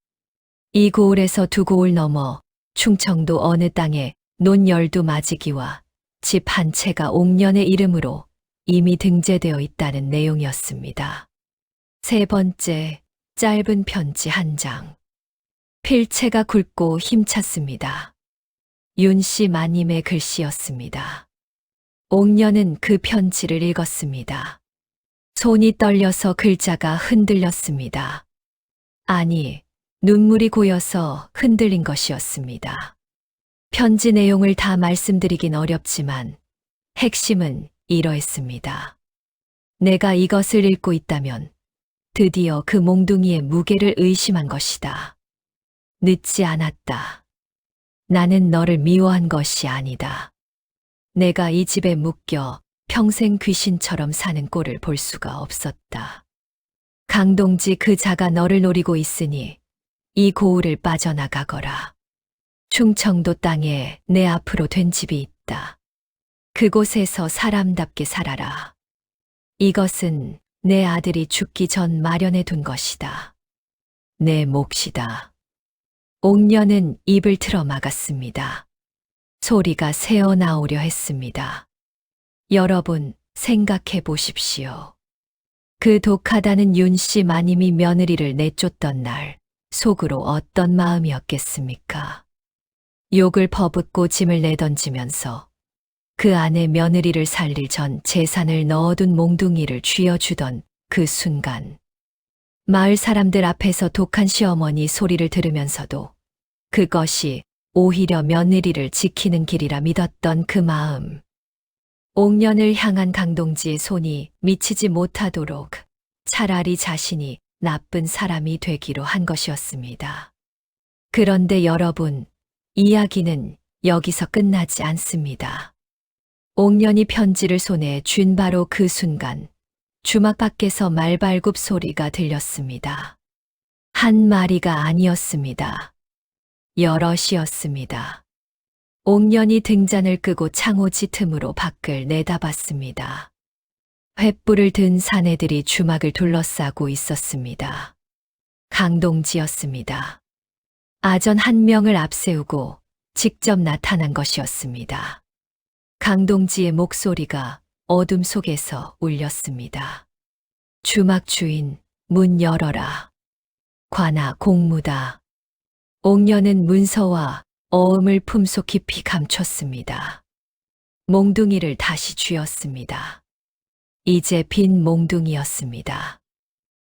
Speaker 1: 이 고을에서 두 고을 넘어 충청도 어느 땅에 논 12마지기와 집 한 채가 옥년의 이름으로 이미 등재되어 있다는 내용이었습니다. 세 번째, 짧은 편지 한 장. 필체가 굵고 힘찼습니다. 윤씨 마님의 글씨였습니다. 옥년은 그 편지를 읽었습니다. 손이 떨려서 글자가 흔들렸습니다. 아니, 눈물이 고여서 흔들린 것이었습니다. 편지 내용을 다 말씀드리긴 어렵지만 핵심은 이러했습니다. 내가 이것을 읽고 있다면 드디어 그 몽둥이의 무게를 의심한 것이다. 늦지 않았다. 나는 너를 미워한 것이 아니다. 내가 이 집에 묶여 평생 귀신처럼 사는 꼴을 볼 수가 없었다. 강동지 그 자가 너를 노리고 있으니 이 고을을 빠져나가거라. 충청도 땅에 내 앞으로 된 집이 있다. 그곳에서 사람답게 살아라. 이것은 내 아들이 죽기 전 마련해 둔 것이다. 내 몫이다. 옥년은 입을 틀어 막았습니다. 소리가 새어나오려 했습니다. 여러분, 생각해 보십시오. 그 독하다는 윤씨 마님이 며느리를 내쫓던 날, 속으로 어떤 마음이었겠습니까? 욕을 퍼붓고 짐을 내던지면서 그 안에 며느리를 살릴 전 재산을 넣어둔 몽둥이를 쥐어주던 그 순간, 마을 사람들 앞에서 독한 시어머니 소리를 들으면서도 그것이 오히려 며느리를 지키는 길이라 믿었던 그 마음. 옥년을 향한 강동지의 손이 미치지 못하도록 차라리 자신이 나쁜 사람이 되기로 한 것이었습니다. 그런데 여러분, 이야기는 여기서 끝나지 않습니다. 옥년이 편지를 손에 쥔 바로 그 순간 주막 밖에서 말발굽 소리가 들렸습니다. 한 마리가 아니었습니다. 여럿이었습니다. 옥년이 등잔을 끄고 창호지 틈으로 밖을 내다봤습니다. 횃불을 든 사내들이 주막을 둘러싸고 있었습니다. 강동지였습니다. 아전 한 명을 앞세우고 직접 나타난 것이었습니다. 강동지의 목소리가 어둠 속에서 울렸습니다. 주막 주인, 문 열어라. 관아 공무다. 옥년은 문서와 어음을 품속 깊이 감췄습니다. 몽둥이를 다시 쥐었습니다. 이제 빈 몽둥이였습니다.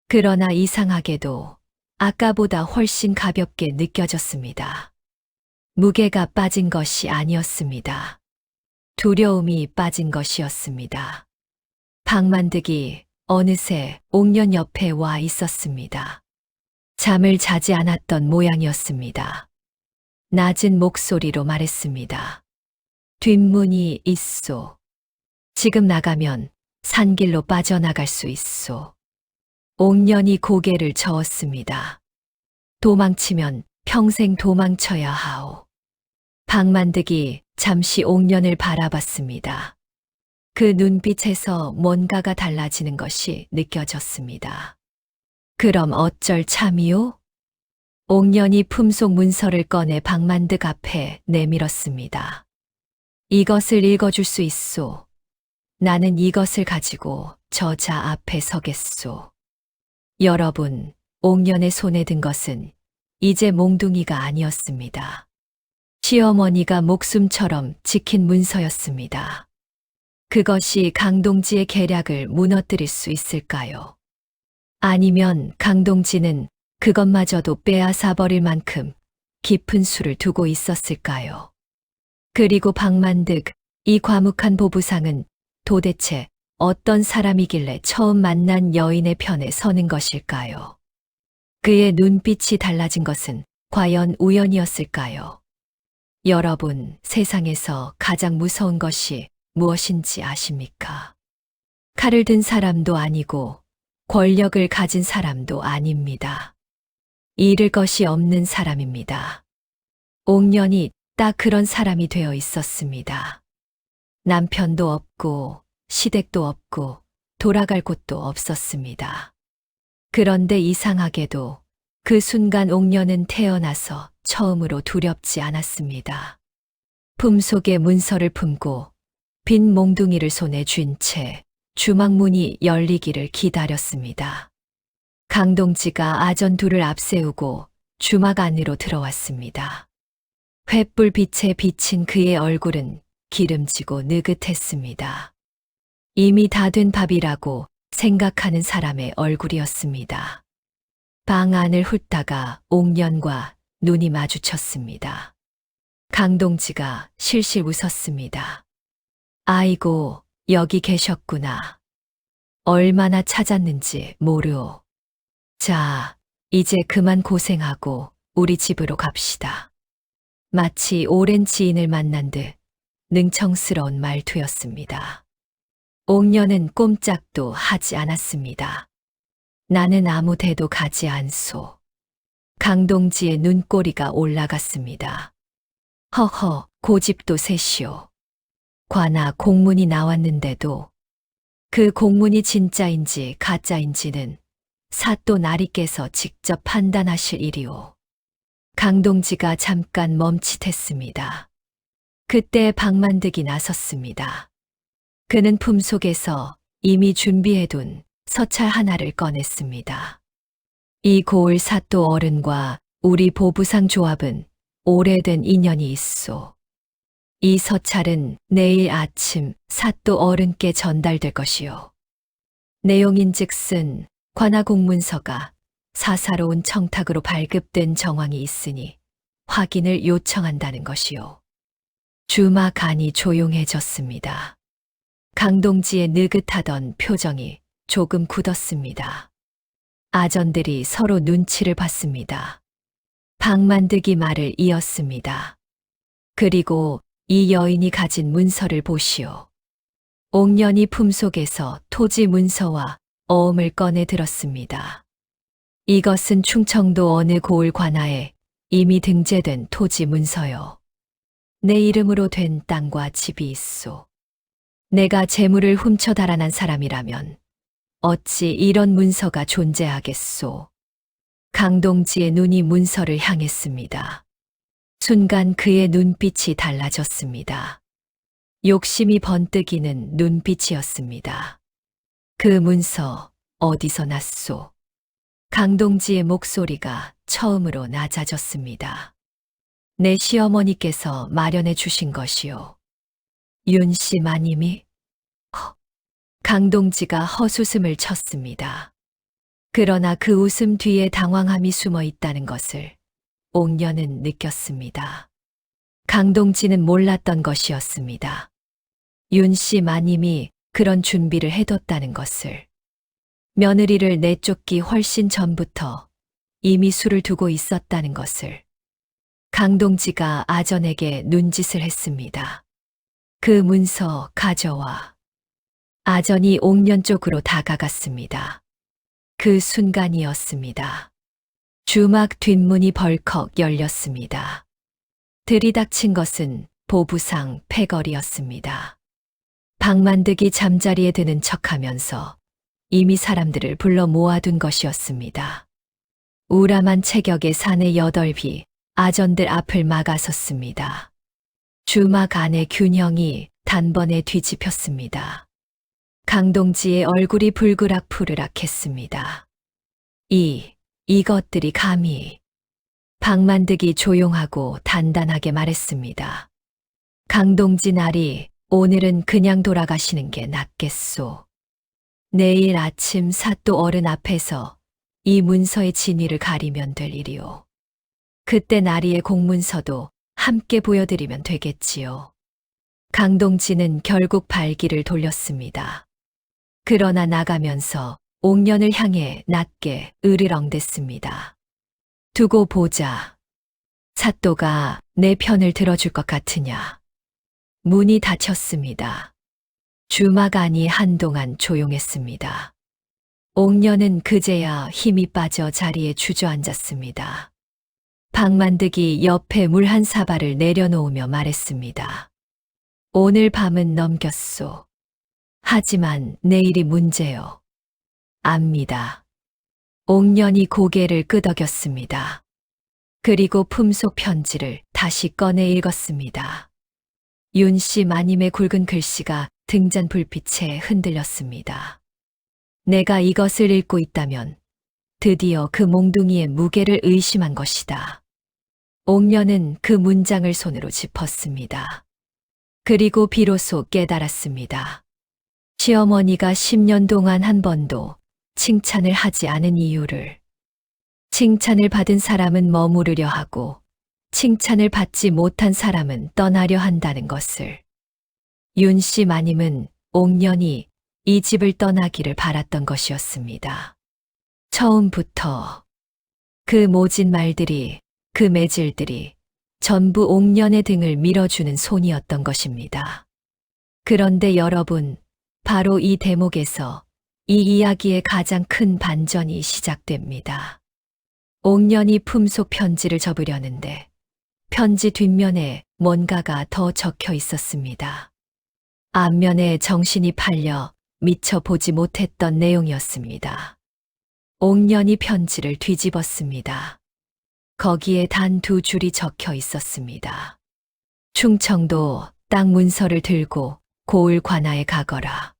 Speaker 1: 그러나 이상하게도 아까보다 훨씬 가볍게 느껴졌습니다. 무게가 빠진 것이 아니었습니다. 두려움이 빠진 것이었습니다. 박만득이 어느새 옥년 옆에 와 있었습니다. 잠을 자지 않았던 모양이었습니다. 낮은 목소리로 말했습니다. 뒷문이 있소. 지금 나가면 산길로 빠져나갈 수 있소. 옥년이 고개를 저었습니다. 도망치면 평생 도망쳐야 하오. 박만득이 잠시 옥년을 바라봤습니다. 그 눈빛에서 뭔가가 달라지는 것이 느껴졌습니다. 그럼 어쩔 참이요? 옥년이 품속 문서를 꺼내 박만득 앞에 내밀었습니다. 이것을 읽어줄 수 있소. 나는 이것을 가지고 저자 앞에 서겠소. 여러분, 옥년의 손에 든 것은 이제 몽둥이가 아니었습니다. 시어머니가 목숨처럼 지킨 문서였습니다. 그것이 강동지의 계략을 무너뜨릴 수 있을까요? 아니면 강동지는 그것마저도 빼앗아 버릴 만큼 깊은 수를 두고 있었을까요? 그리고 박만득, 이 과묵한 보부상은 도대체 어떤 사람이길래 처음 만난 여인의 편에 서는 것일까요? 그의 눈빛이 달라진 것은 과연 우연이었을까요? 여러분, 세상에서 가장 무서운 것이 무엇인지 아십니까? 칼을 든 사람도 아니고 권력을 가진 사람도 아닙니다. 잃을 것이 없는 사람입니다. 옥년이 딱 그런 사람이 되어 있었습니다. 남편도 없고 시댁도 없고 돌아갈 곳도 없었습니다. 그런데 이상하게도 그 순간 옥년은 태어나서 처음으로 두렵지 않았습니다. 품속에 문서를 품고 빈 몽둥이를 손에 쥔 채 주막문이 열리기를 기다렸습니다. 강동지가 아전 둘을 앞세우고 주막 안으로 들어왔습니다. 횃불 빛에 비친 그의 얼굴은 기름지고 느긋했습니다. 이미 다 된 밥이라고 생각하는 사람의 얼굴이었습니다. 방 안을 훑다가 옥년과 눈이 마주쳤습니다. 강동지가 실실 웃었습니다. 아이고, 여기 계셨구나. 얼마나 찾았는지 모르오. 자, 이제 그만 고생하고 우리 집으로 갑시다. 마치 오랜 지인을 만난 듯 능청스러운 말투였습니다. 옥년은 꼼짝도 하지 않았습니다. 나는 아무 데도 가지 않소. 강동지의 눈꼬리가 올라갔습니다. 허허, 고집도 세시오. 관아 공문이 나왔는데도 그 공문이 진짜인지 가짜인지는 사또 나리께서 직접 판단하실 일이오. 강동지가 잠깐 멈칫했습니다. 그때 박만득이 나섰습니다. 그는 품속에서 이미 준비해둔 서찰 하나를 꺼냈습니다. 이 고을 사또 어른과 우리 보부상 조합은 오래된 인연이 있소. 이 서찰은 내일 아침 사또 어른께 전달될 것이요. 내용인즉슨 관하 공문서가 사사로운 청탁으로 발급된 정황이 있으니 확인을 요청한다는 것이요. 주막 안이 조용해졌습니다. 강동지의 느긋하던 표정이 조금 굳었습니다. 아전들이 서로 눈치를 봤습니다. 박만득이 말을 이었습니다. 그리고 이 여인이 가진 문서를 보시오. 옥년이 품속에서 토지 문서와 어음을 꺼내 들었습니다. 이것은 충청도 어느 고을 관하에 이미 등재된 토지 문서요. 내 이름으로 된 땅과 집이 있소. 내가 재물을 훔쳐 달아난 사람이라면 어찌 이런 문서가 존재하겠소. 강동지의 눈이 문서를 향했습니다. 순간 그의 눈빛이 달라졌습니다. 욕심이 번뜩이는 눈빛이었습니다. 그 문서 어디서 났소? 강동지의 목소리가 처음으로 낮아졌습니다. 내 시어머니께서 마련해 주신 것이요. 윤씨 마님이? 강동지가 헛웃음을 쳤습니다. 그러나 그 웃음 뒤에 당황함이 숨어 있다는 것을 옥년은 느꼈습니다. 강동지는 몰랐던 것이었습니다. 윤씨 마님이 그런 준비를 해뒀다는 것을. 며느리를 내쫓기 훨씬 전부터 이미 수를 두고 있었다는 것을. 강동지가 아전에게 눈짓을 했습니다. 그 문서 가져와. 아전이 옥년 쪽으로 다가갔습니다. 그 순간이었습니다. 주막 뒷문이 벌컥 열렸습니다. 들이닥친 것은 보부상 패거리였습니다. 박만득이 잠자리에 드는 척하면서 이미 사람들을 불러 모아둔 것이었습니다. 우람한 체격의 사내 8비 아전들 앞을 막아섰습니다. 주막 안의 균형이 단번에 뒤집혔습니다. 강동지의 얼굴이 불그락푸르락했습니다. 이것들이 감히. 박만득이 조용하고 단단하게 말했습니다. 강동지 나리, 오늘은 그냥 돌아가시는 게 낫겠소. 내일 아침 사또 어른 앞에서 이 문서의 진위를 가리면 될 일이오. 그때 나리의 공문서도 함께 보여드리면 되겠지요. 강동지는 결국 발길을 돌렸습니다. 그러나 나가면서 옥년을 향해 낮게 으르렁댔습니다. 두고 보자. 사또가 내 편을 들어줄 것 같으냐. 문이 닫혔습니다. 주막 안이 한동안 조용했습니다. 옥녀는 그제야 힘이 빠져 자리에 주저앉았습니다. 박만득이 옆에 물 한 사발을 내려놓으며 말했습니다. 오늘 밤은 넘겼소. 하지만 내일이 문제요. 압니다. 옥년이 고개를 끄덕였습니다. 그리고 품속 편지를 다시 꺼내 읽었습니다. 윤씨 마님의 굵은 글씨가 등잔 불빛에 흔들렸습니다. 내가 이것을 읽고 있다면 드디어 그 몽둥이의 무게를 의심한 것이다. 옥년은 그 문장을 손으로 짚었습니다. 그리고 비로소 깨달았습니다. 시어머니가 10년 동안 한 번도 칭찬을 하지 않은 이유를. 칭찬을 받은 사람은 머무르려 하고 칭찬을 받지 못한 사람은 떠나려 한다는 것을. 윤씨 마님은 옥년이 이 집을 떠나기를 바랐던 것이었습니다. 처음부터 그 모진 말들이, 그 매질들이 전부 옥년의 등을 밀어주는 손이었던 것입니다. 그런데 여러분, 바로 이 대목에서 이 이야기의 가장 큰 반전이 시작됩니다. 옥년이 품속 편지를 접으려는데 편지 뒷면에 뭔가가 더 적혀 있었습니다. 앞면에 정신이 팔려 미처 보지 못했던 내용이었습니다. 옥년이 편지를 뒤집었습니다. 거기에 단 2줄이 적혀 있었습니다. 충청도 땅 문서를 들고 고을 관아에 가거라.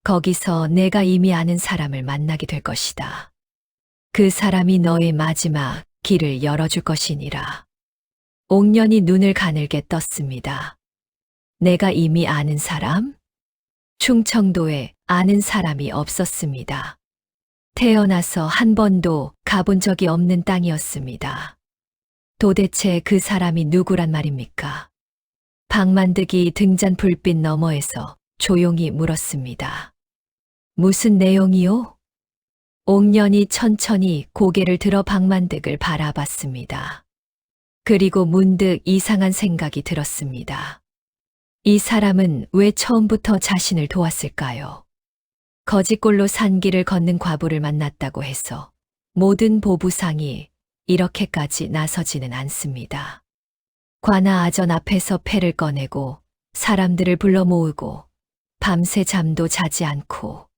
Speaker 1: 거기서 내가 이미 아는 사람을 만나게 될 것이다. 그 사람이 너의 마지막 길을 열어줄 것이니라. 옥년이 눈을 가늘게 떴습니다. 내가 이미 아는 사람? 충청도에 아는 사람이 없었습니다. 태어나서 한 번도 가본 적이 없는 땅이었습니다. 도대체 그 사람이 누구란 말입니까? 박만득이 등잔 불빛 너머에서 조용히 물었습니다. 무슨 내용이요? 옥년이 천천히 고개를 들어 박만득을 바라봤습니다. 그리고 문득 이상한 생각이 들었습니다. 이 사람은 왜 처음부터 자신을 도왔을까요? 거짓골로 산길을 걷는 과부를 만났다고 해서 모든 보부상이 이렇게까지 나서지는 않습니다. 관아 아전 앞에서 패를 꺼내고 사람들을 불러 모으고 밤새 잠도 자지 않고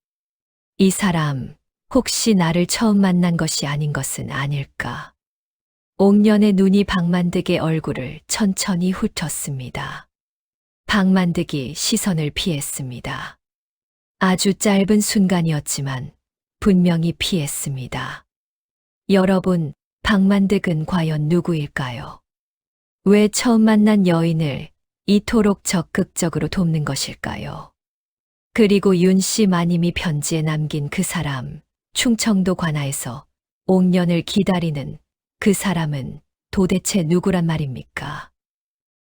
Speaker 1: 이 사람 혹시 나를 처음 만난 것이 아닌 것은 아닐까? 옥년의 눈이 박만득의 얼굴을 천천히 훑었습니다. 박만득이 시선을 피했습니다. 아주 짧은 순간이었지만 분명히 피했습니다. 여러분, 박만득은 과연 누구일까요? 왜 처음 만난 여인을 이토록 적극적으로 돕는 것일까요? 그리고 윤씨 마님이 편지에 남긴 그 사람, 충청도 관아에서 옥년을 기다리는 그 사람은 도대체 누구란 말입니까?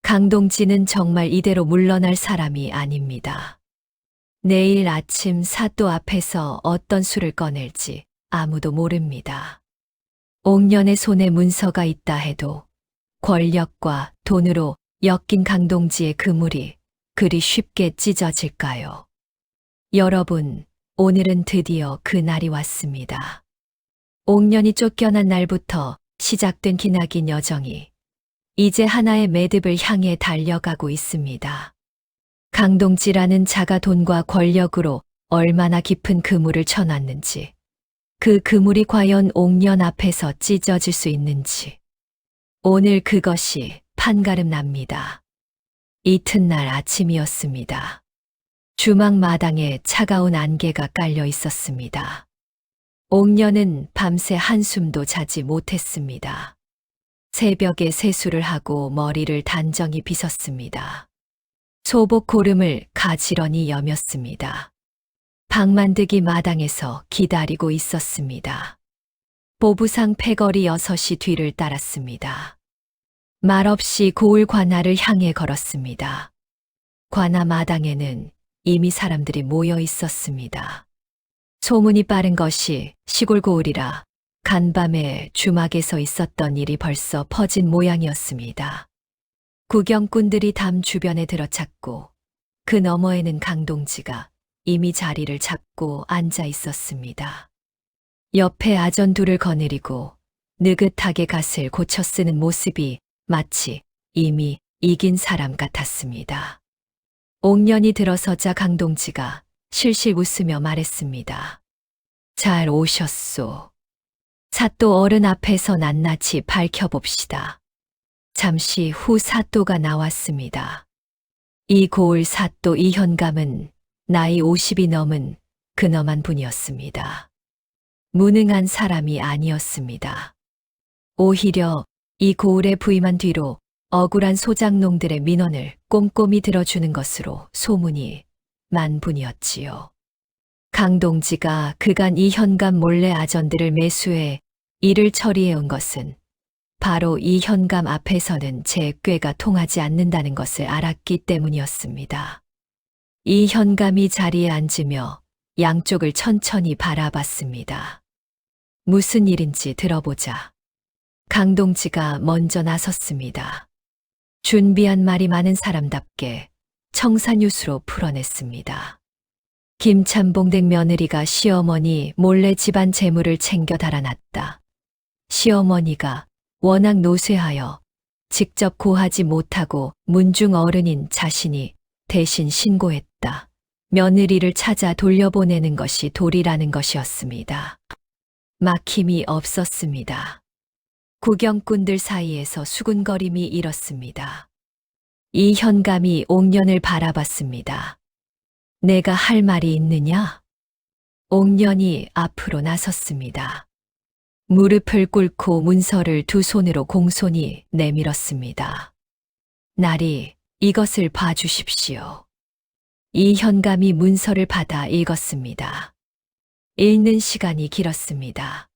Speaker 1: 강동진은 정말 이대로 물러날 사람이 아닙니다. 내일 아침 사또 앞에서 어떤 수를 꺼낼지 아무도 모릅니다. 옥년의 손에 문서가 있다 해도 권력과 돈으로 엮인 강동지의 그물이 그리 쉽게 찢어질까요? 여러분, 오늘은 드디어 그 날이 왔습니다. 옥년이 쫓겨난 날부터 시작된 기나긴 여정이 이제 하나의 매듭을 향해 달려가고 있습니다. 강동지라는 자가 돈과 권력으로 얼마나 깊은 그물을 쳐놨는지, 그 그물이 과연 옥년 앞에서 찢어질 수 있는지, 오늘 그것이 판가름 납니다. 이튿날 아침이었습니다. 주막 마당에 차가운 안개가 깔려 있었습니다. 옥년은 밤새 한숨도 자지 못했습니다. 새벽에 세수를 하고 머리를 단정히 빗었습니다. 소복 고름을 가지런히 여몄습니다. 박만득이 마당에서 기다리고 있었습니다. 보부상 패거리 6이 뒤를 따랐습니다. 말없이 고을 관아를 향해 걸었습니다. 관아 마당에는 이미 사람들이 모여 있었습니다. 소문이 빠른 것이 시골 고을이라 간밤에 주막에서 있었던 일이 벌써 퍼진 모양이었습니다. 구경꾼들이 담 주변에 들어찼고 그 너머에는 강동지가 이미 자리를 잡고 앉아 있었습니다. 옆에 아전 둘을 거느리고 느긋하게 갓을 고쳐 쓰는 모습이 마치 이미 이긴 사람 같았습니다. 옥년이 들어서자 강동지가 실실 웃으며 말했습니다. 잘 오셨소. 사또 어른 앞에서 낱낱이 밝혀봅시다. 잠시 후 사또가 나왔습니다. 이 고을 사또 이현감은 나이 50이 넘은 근엄한 분이었습니다. 무능한 사람이 아니었습니다. 오히려 이 고을에 부임한 뒤로 억울한 소장농들의 민원을 꼼꼼히 들어주는 것으로 소문이 만 분이었지요. 강동지가 그간 이현감 몰래 아전들을 매수해 일을 처리해 온 것은 바로 이현감 앞에서는 제 꾀가 통하지 않는다는 것을 알았기 때문이었습니다. 이현감이 자리에 앉으며 양쪽을 천천히 바라봤습니다. 무슨 일인지 들어보자. 강동지가 먼저 나섰습니다. 준비한 말이 많은 사람답게 청산유수로 풀어냈습니다. 김참봉댁 며느리가 시어머니 몰래 집안 재물을 챙겨 달아났다. 시어머니가 워낙 노쇠하여 직접 고하지 못하고 문중 어른인 자신이 대신 신고했다. 며느리를 찾아 돌려보내는 것이 도리라는 것이었습니다. 막힘이 없었습니다. 구경꾼들 사이에서 수군거림이 일었습니다. 이현감이 옥년을 바라봤습니다. 내가 할 말이 있느냐? 옥년이 앞으로 나섰습니다. 무릎을 꿇고 문서를 두 손으로 공손히 내밀었습니다. 나리, 이것을 봐주십시오. 이현감이 문서를 받아 읽었습니다. 읽는 시간이 길었습니다.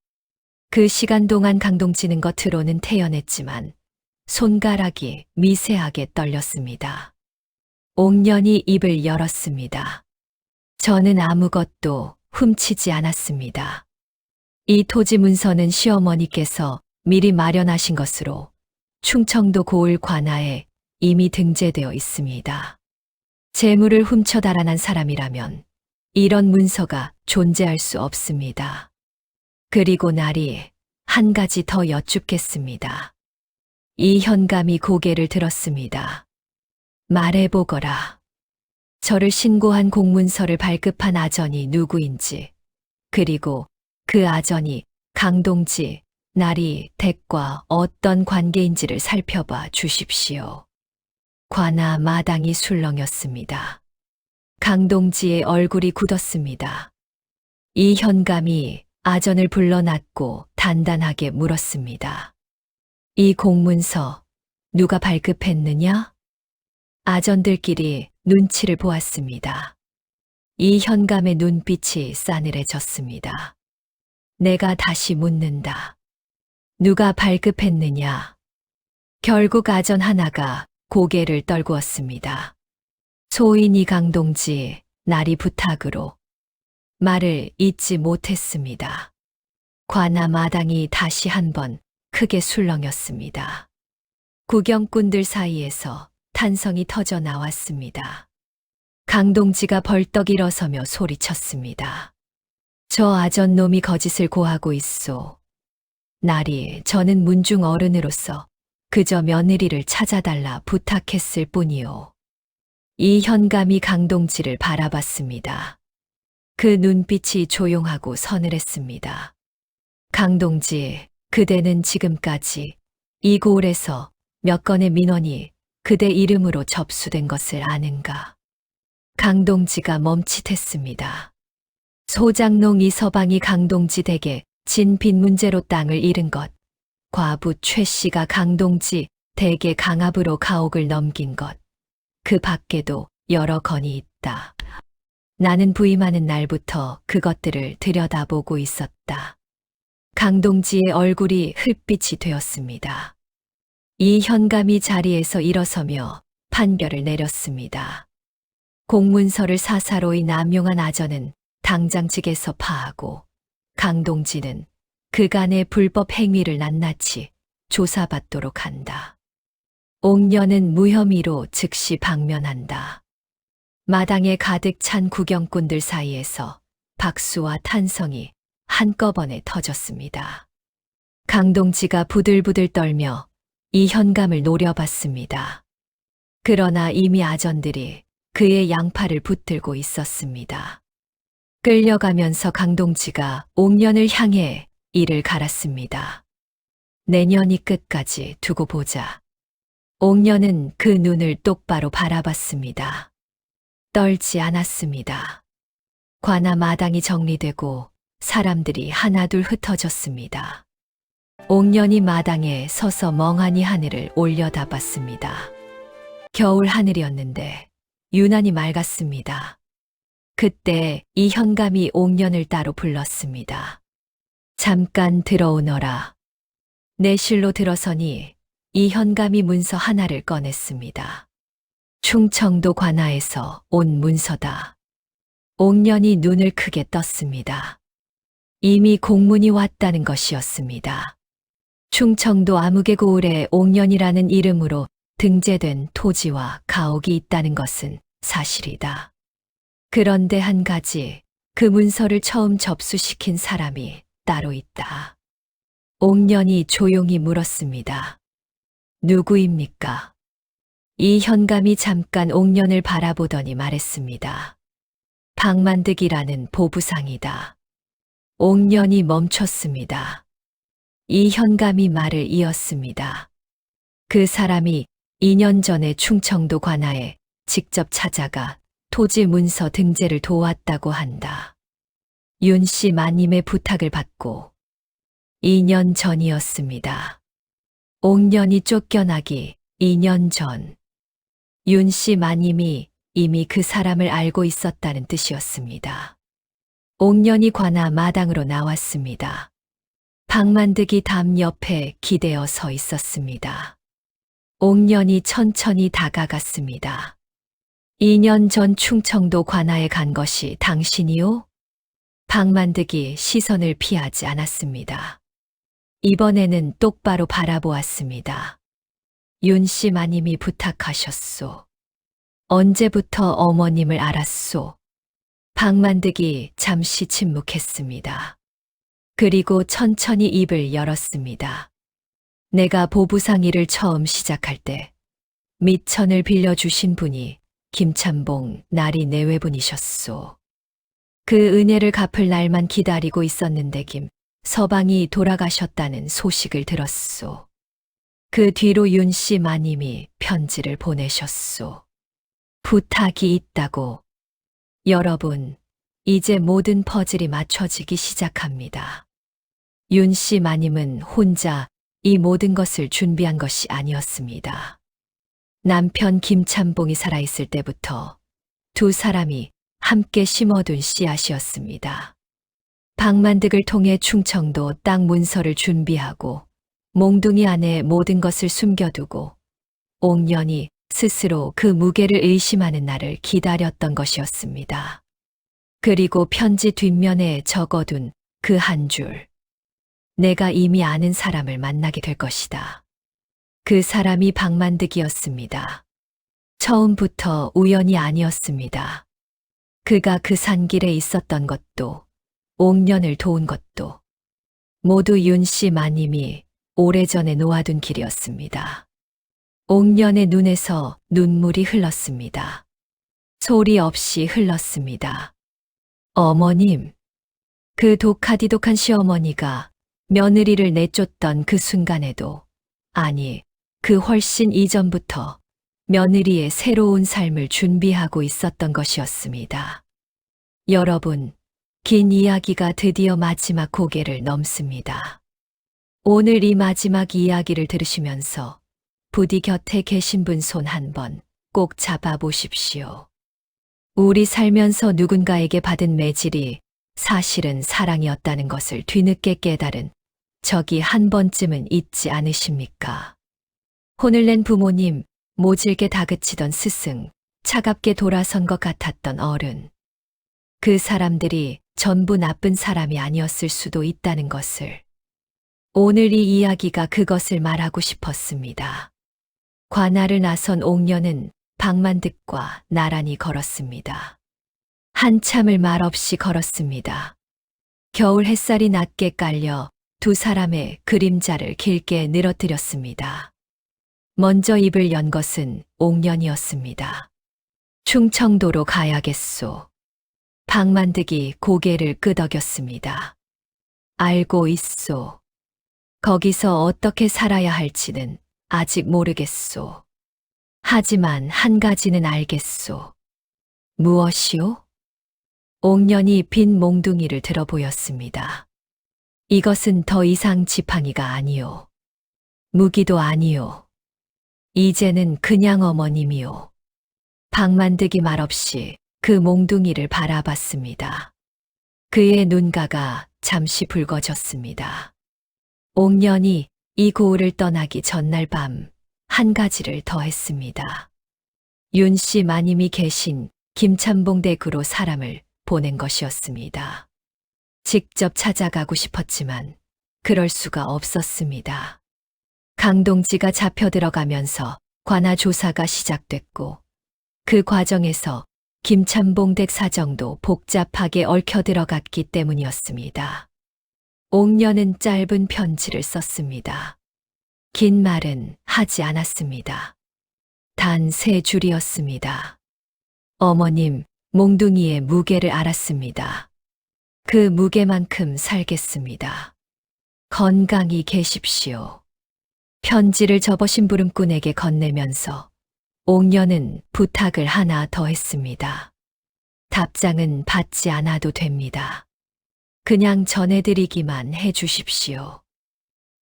Speaker 1: 그 시간 동안 강동지는 겉으로는 태연했지만 손가락이 미세하게 떨렸습니다. 옥년이 입을 열었습니다. 저는 아무것도 훔치지 않았습니다. 이 토지 문서는 시어머니께서 미리 마련하신 것으로 충청도 고을 관하에 이미 등재되어 있습니다. 재물을 훔쳐 달아난 사람이라면 이런 문서가 존재할 수 없습니다. 그리고 나리, 한 가지 더 여쭙겠습니다. 이현감이 고개를 들었습니다. 말해보거라. 저를 신고한 공문서를 발급한 아전이 누구인지, 그리고 그 아전이 강동지, 나리, 댁과 어떤 관계인지를 살펴봐 주십시오. 관아 마당이 술렁였습니다. 강동지의 얼굴이 굳었습니다. 이현감이 아전을 불러놨고 단단하게 물었습니다. 이 공문서 누가 발급했느냐? 아전들끼리 눈치를 보았습니다. 이현감의 눈빛이 싸늘해졌습니다. 내가 다시 묻는다. 누가 발급했느냐? 결국 아전 하나가 고개를 떨구었습니다. 소인이 강동지, 나리 부탁으로 말을 잇지 못했습니다. 관아 마당이 다시 한번 크게 술렁였습니다. 구경꾼들 사이에서 탄성이 터져 나왔습니다. 강동지가 벌떡 일어서며 소리쳤습니다. 저 아전놈이 거짓을 고하고 있소. 나리, 저는 문중 어른으로서 그저 며느리를 찾아달라 부탁했을 뿐이오. 이현감이 강동지를 바라봤습니다. 그 눈빛이 조용하고 서늘했습니다. 강동지, 그대는 지금까지 이 고을에서 몇 건의 민원이 그대 이름으로 접수된 것을 아는가? 강동지가 멈칫했습니다. 소장농 이서방이 강동지 댁에 진빚 문제로 땅을 잃은 것, 과부 최 씨가 강동지 댁에 강압으로 가옥을 넘긴 것, 그 밖에도 여러 건이 있다. 나는 부임하는 날부터 그것들을 들여다보고 있었다. 강동지의 얼굴이 흙빛이 되었습니다. 이현감이 자리에서 일어서며 판결을 내렸습니다. 공문서를 사사로이 남용한 아전은 당장 직에서 파하고 강동지는 그간의 불법 행위를 낱낱이 조사받도록 한다. 옥년은 무혐의로 즉시 방면한다. 마당에 가득 찬 구경꾼들 사이에서 박수와 탄성이 한꺼번에 터졌습니다. 강동지가 부들부들 떨며 이 현감을 노려봤습니다. 그러나 이미 아전들이 그의 양팔을 붙들고 있었습니다. 끌려가면서 강동지가 옥년을 향해 이를 갈았습니다. 내년이 끝까지 두고 보자. 옥년은 그 눈을 똑바로 바라봤습니다. 떨지 않았습니다. 관아 마당이 정리되고 사람들이 하나둘 흩어졌습니다. 옥년이 마당에 서서 멍하니 하늘을 올려다봤습니다. 겨울 하늘이었는데 유난히 맑았습니다. 그때 이 현감이 옥년을 따로 불렀습니다. 잠깐 들어오너라. 내실로 들어서니 이 현감이 문서 하나를 꺼냈습니다. 충청도 관아에서 온 문서다. 옥년이 눈을 크게 떴습니다. 이미 공문이 왔다는 것이었습니다. 충청도 아무개고을에 옥년이라는 이름으로 등재된 토지와 가옥이 있다는 것은 사실이다. 그런데 한 가지, 그 문서를 처음 접수시킨 사람이 따로 있다. 옥년이 조용히 물었습니다. 누구입니까? 이 현감이 잠깐 옥년을 바라보더니 말했습니다. 박만득이라는 보부상이다. 옥년이 멈췄습니다. 이 현감이 말을 이었습니다. 그 사람이 2년 전에 충청도 관아에 직접 찾아가 토지 문서 등재를 도왔다고 한다. 윤씨 마님의 부탁을 받고 2년 전이었습니다. 옥년이 쫓겨나기 2년 전. 윤씨 마님이 이미 그 사람을 알고 있었다는 뜻이었습니다. 옥년이 관아 마당으로 나왔습니다. 박만득이 담 옆에 기대어 서 있었습니다. 옥년이 천천히 다가갔습니다. 2년 전 충청도 관아에 간 것이 당신이요? 박만득이 시선을 피하지 않았습니다. 이번에는 똑바로 바라보았습니다. 윤씨 마님이 부탁하셨소. 언제부터 어머님을 알았소? 박만득이 잠시 침묵했습니다. 그리고 천천히 입을 열었습니다. 내가 보부상 일을 처음 시작할 때 미천을 빌려주신 분이 김참봉 나리 내외분이셨소. 그 은혜를 갚을 날만 기다리고 있었는데 김 서방이 돌아가셨다는 소식을 들었소. 그 뒤로 윤씨 마님이 편지를 보내셨소. 부탁이 있다고. 여러분, 이제 모든 퍼즐이 맞춰지기 시작합니다. 윤씨 마님은 혼자 이 모든 것을 준비한 것이 아니었습니다. 남편 김참봉이 살아있을 때부터 두 사람이 함께 심어둔 씨앗이었습니다. 박만득을 통해 충청도 땅 문서를 준비하고 몽둥이 안에 모든 것을 숨겨두고 옥년이 스스로 그 무게를 의심하는 날을 기다렸던 것이었습니다. 그리고 편지 뒷면에 적어둔 그 한 줄. 내가 이미 아는 사람을 만나게 될 것이다. 그 사람이 박만득이었습니다. 처음부터 우연이 아니었습니다. 그가 그 산길에 있었던 것도 옥년을 도운 것도 모두 윤씨 마님이 오래전에 놓아둔 길이었습니다. 옥년의 눈에서 눈물이 흘렀습니다. 소리 없이 흘렀습니다. 어머님, 그 독하디독한 시어머니가 며느리를 내쫓던 그 순간에도, 아니, 그 훨씬 이전부터 며느리의 새로운 삶을 준비하고 있었던 것이었습니다. 여러분, 긴 이야기가 드디어 마지막 고개를 넘습니다. 오늘 이 마지막 이야기를 들으시면서 부디 곁에 계신 분 손 한번 꼭 잡아보십시오. 우리 살면서 누군가에게 받은 매질이 사실은 사랑이었다는 것을 뒤늦게 깨달은 적이 한 번쯤은 있지 않으십니까? 혼을 낸 부모님, 모질게 다그치던 스승, 차갑게 돌아선 것 같았던 어른. 그 사람들이 전부 나쁜 사람이 아니었을 수도 있다는 것을. 오늘 이 이야기가 그것을 말하고 싶었습니다. 관아를 나선 옥년은 박만득과 나란히 걸었습니다. 한참을 말없이 걸었습니다. 겨울 햇살이 낮게 깔려 두 사람의 그림자를 길게 늘어뜨렸습니다. 먼저 입을 연 것은 옥년이었습니다. 충청도로 가야겠소. 박만득이 고개를 끄덕였습니다. 알고 있소. 거기서 어떻게 살아야 할지는 아직 모르겠소. 하지만 한 가지는 알겠소. 무엇이요? 옥년이 빈 몽둥이를 들어 보였습니다. 이것은 더 이상 지팡이가 아니요. 무기도 아니요. 이제는 그냥 어머님이요. 박만득이 말없이 그 몽둥이를 바라봤습니다. 그의 눈가가 잠시 붉어졌습니다. 옥년이 이 고을을 떠나기 전날 밤 한 가지를 더 했습니다. 윤씨 마님이 계신 김참봉 댁으로 사람을 보낸 것이었습니다. 직접 찾아가고 싶었지만 그럴 수가 없었습니다. 강동지가 잡혀 들어가면서 관아 조사가 시작됐고 그 과정에서 김참봉 댁 사정도 복잡하게 얽혀 들어갔기 때문이었습니다. 옥년은 짧은 편지를 썼습니다. 긴 말은 하지 않았습니다. 단 3줄이었습니다. 어머님, 몽둥이의 무게를 알았습니다. 그 무게만큼 살겠습니다. 건강히 계십시오. 편지를 접어 심부름꾼에게 건네면서 옥년은 부탁을 하나 더 했습니다. 답장은 받지 않아도 됩니다. 그냥 전해드리기만 해주십시오.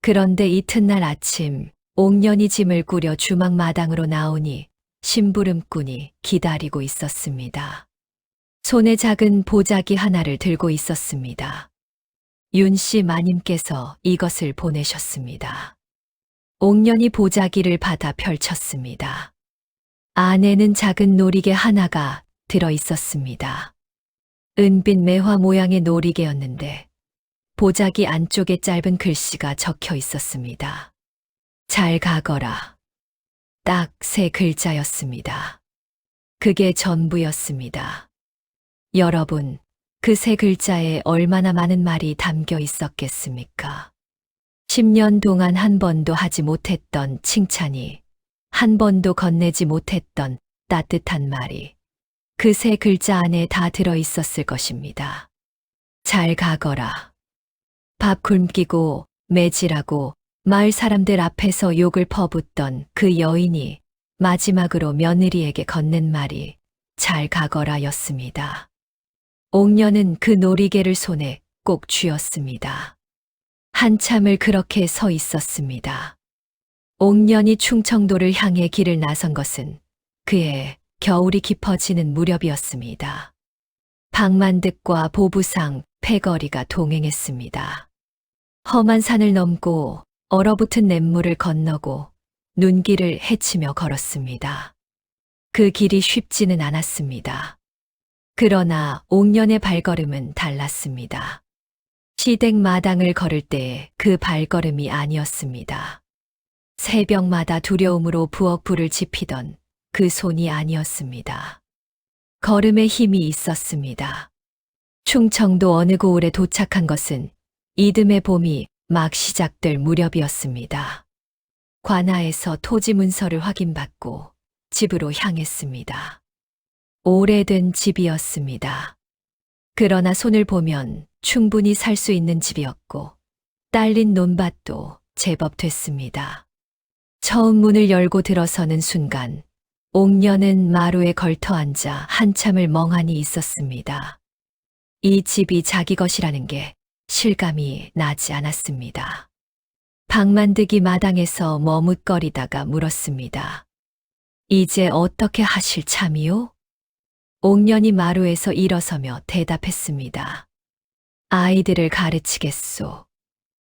Speaker 1: 그런데 이튿날 아침 옥년이 짐을 꾸려 주막 마당으로 나오니 심부름꾼이 기다리고 있었습니다. 손에 작은 보자기 하나를 들고 있었습니다. 윤씨 마님께서 이것을 보내셨습니다. 옥년이 보자기를 받아 펼쳤습니다. 안에는 작은 놀이개 하나가 들어 있었습니다. 은빛 매화 모양의 놀이개였는데 보자기 안쪽에 짧은 글씨가 적혀 있었습니다. 잘 가거라. 딱 3글자였습니다. 그게 전부였습니다. 여러분, 그 3글자에 얼마나 많은 말이 담겨 있었겠습니까? 10년 동안 한 번도 하지 못했던 칭찬이, 한 번도 건네지 못했던 따뜻한 말이 그 3글자 안에 다 들어 있었을 것입니다. 잘 가거라. 밥 굶기고 매질하고 마을 사람들 앞에서 욕을 퍼붓던 그 여인이 마지막으로 며느리에게 건넨 말이 잘 가거라였습니다. 옥년은 그 놀이개를 손에 꼭 쥐었습니다. 한참을 그렇게 서 있었습니다. 옥년이 충청도를 향해 길을 나선 것은 그의 겨울이 깊어지는 무렵이었습니다. 박만득과 보부상, 패거리가 동행했습니다. 험한 산을 넘고 얼어붙은 냇물을 건너고 눈길을 헤치며 걸었습니다. 그 길이 쉽지는 않았습니다. 그러나 옥년의 발걸음은 달랐습니다. 시댁 마당을 걸을 때의 그 발걸음이 아니었습니다. 새벽마다 두려움으로 부엌 불을 지피던 그 손이 아니었습니다. 걸음에 힘이 있었습니다. 충청도 어느 고을에 도착한 것은 이듬해 봄이 막 시작될 무렵이었습니다. 관아에서 토지 문서를 확인받고 집으로 향했습니다. 오래된 집이었습니다. 그러나 손을 보면 충분히 살 수 있는 집이었고 딸린 논밭도 제법 됐습니다. 처음 문을 열고 들어서는 순간 옥년은 마루에 걸터 앉아 한참을 멍하니 있었습니다. 이 집이 자기 것이라는 게 실감이 나지 않았습니다. 박만득이 마당에서 머뭇거리다가 물었습니다. 이제 어떻게 하실 참이요? 옥년이 마루에서 일어서며 대답했습니다. 아이들을 가르치겠소.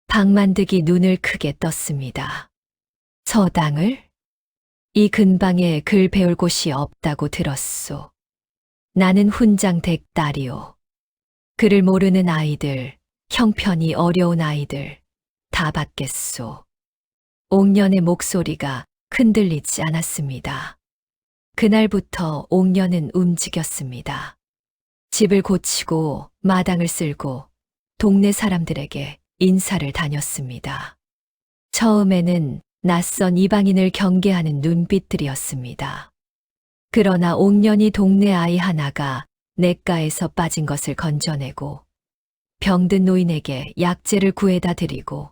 Speaker 1: 박만득이 눈을 크게 떴습니다. 서당을? 이 근방에 글 배울 곳이 없다고 들었소. 나는 훈장 댁 딸이오. 글을 모르는 아이들, 형편이 어려운 아이들 다 받겠소. 옥년의 목소리가 흔들리지 않았습니다. 그날부터 옥녀는 움직였습니다. 집을 고치고 마당을 쓸고 동네 사람들에게 인사를 다녔습니다. 처음에는 낯선 이방인을 경계하는 눈빛들이었습니다. 그러나 옥년이 동네 아이 하나가 냇가에서 빠진 것을 건져내고 병든 노인에게 약재를 구해다 드리고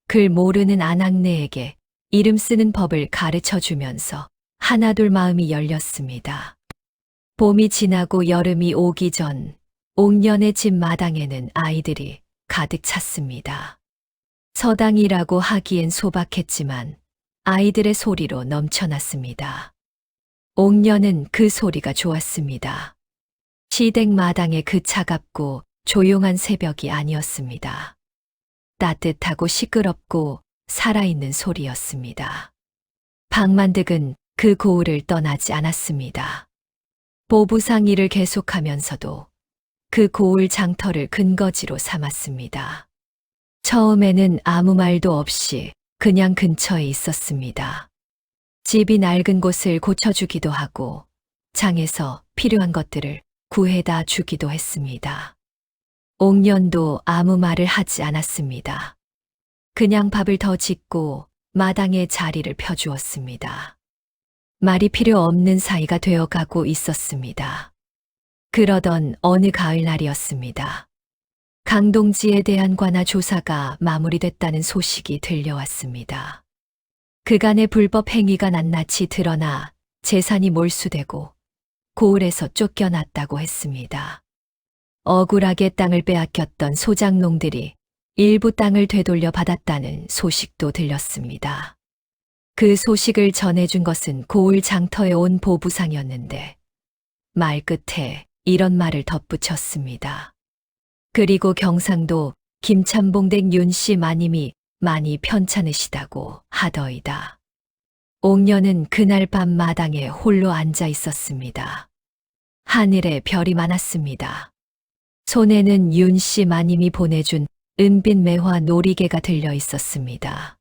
Speaker 1: 글 모르는 아낙네에게 이름 쓰는 법을 가르쳐 주면서 하나둘 마음이 열렸습니다. 봄이 지나고 여름이 오기 전 옥년의 집 마당에는 아이들이 가득 찼습니다. 서당이라고 하기엔 소박했지만 아이들의 소리로 넘쳐났습니다. 옥년은 그 소리가 좋았습니다. 시댁 마당의 그 차갑고 조용한 새벽이 아니었습니다. 따뜻하고 시끄럽고 살아있는 소리였습니다. 박만득은 그 고을을 떠나지 않았습니다. 보부상 일을 계속하면서도 그 고을 장터를 근거지로 삼았습니다. 처음에는 아무 말도 없이 그냥 근처에 있었습니다. 집이 낡은 곳을 고쳐주기도 하고 장에서 필요한 것들을 구해다 주기도 했습니다. 옥년도 아무 말을 하지 않았습니다. 그냥 밥을 더 짓고 마당에 자리를 펴주었습니다. 말이 필요 없는 사이가 되어가고 있었습니다. 그러던 어느 가을날이었습니다. 강동지에 대한 관할 조사가 마무리됐다는 소식이 들려왔습니다. 그간의 불법 행위가 낱낱이 드러나 재산이 몰수되고 고을에서 쫓겨났다고 했습니다. 억울하게 땅을 빼앗겼던 소작농들이 일부 땅을 되돌려 받았다는 소식도 들렸습니다. 그 소식을 전해준 것은 고을 장터에 온 보부상이었는데 말 끝에 이런 말을 덧붙였습니다. 그리고 경상도 김참봉댁 윤씨 마님이 많이 편찮으시다고 하더이다. 옥년은 그날 밤 마당에 홀로 앉아 있었습니다. 하늘에 별이 많았습니다. 손에는 윤씨 마님이 보내준 은빛 매화 놀이개가 들려 있었습니다.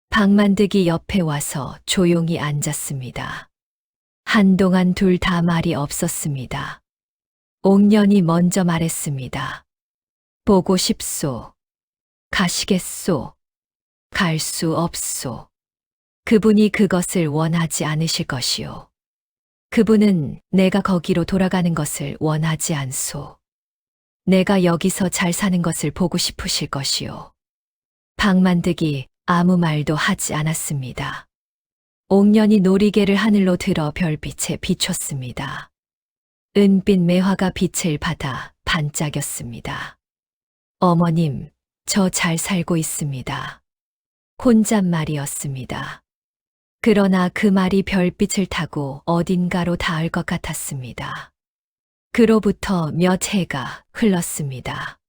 Speaker 1: 박만득이 옆에 와서 조용히 앉았습니다. 한동안 둘 다 말이 없었습니다. 옥년이 먼저 말했습니다. 보고 싶소. 가시겠소. 갈 수 없소. 그분이 그것을 원하지 않으실 것이요. 그분은 내가 거기로 돌아가는 것을 원하지 않소. 내가 여기서 잘 사는 것을 보고 싶으실 것이요. 박만득이 아무 말도 하지 않았습니다. 옥년이 놀이개를 하늘로 들어 별빛에 비췄습니다. 은빛 매화가 빛을 받아 반짝였습니다. 어머님, 저 잘 살고 있습니다. 혼잣말이었습니다. 그러나 그 말이 별빛을 타고 어딘가로 닿을 것 같았습니다. 그로부터 몇 해가 흘렀습니다.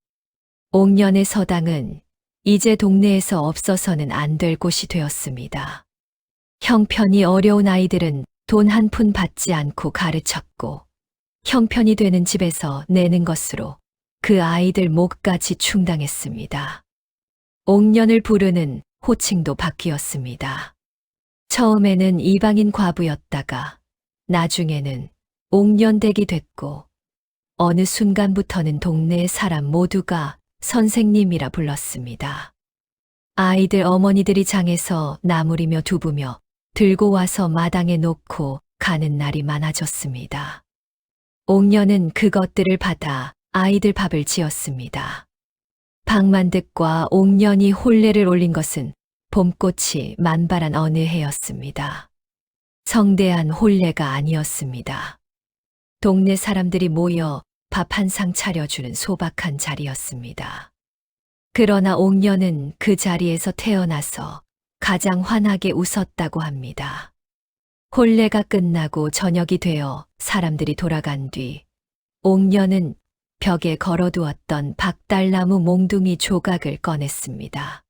Speaker 1: 옥년의 서당은 이제 동네에서 없어서는 안 될 곳이 되었습니다. 형편이 어려운 아이들은 돈 한 푼 받지 않고 가르쳤고 형편이 되는 집에서 내는 것으로 그 아이들 목까지 충당했습니다. 옥년을 부르는 호칭도 바뀌었습니다. 처음에는 이방인 과부였다가 나중에는 옥년댁이 됐고 어느 순간부터는 동네의 사람 모두가 선생님이라 불렀습니다. 아이들 어머니들이 장에서 나무리며 두부며 들고 와서 마당에 놓고 가는 날이 많아졌습니다. 옥년은 그것들을 받아 아이들 밥을 지었습니다. 박만득과 옥년이 혼례를 올린 것은 봄꽃이 만발한 어느 해였습니다. 성대한 혼례가 아니었습니다. 동네 사람들이 모여 밥 한 상 차려주는 소박한 자리였습니다. 그러나 옥년은 그 자리에서 태어나서 가장 환하게 웃었다고 합니다. 혼례가 끝나고 저녁이 되어 사람들이 돌아간 뒤 옥년은 벽에 걸어두었던 박달나무 몽둥이 조각을 꺼냈습니다.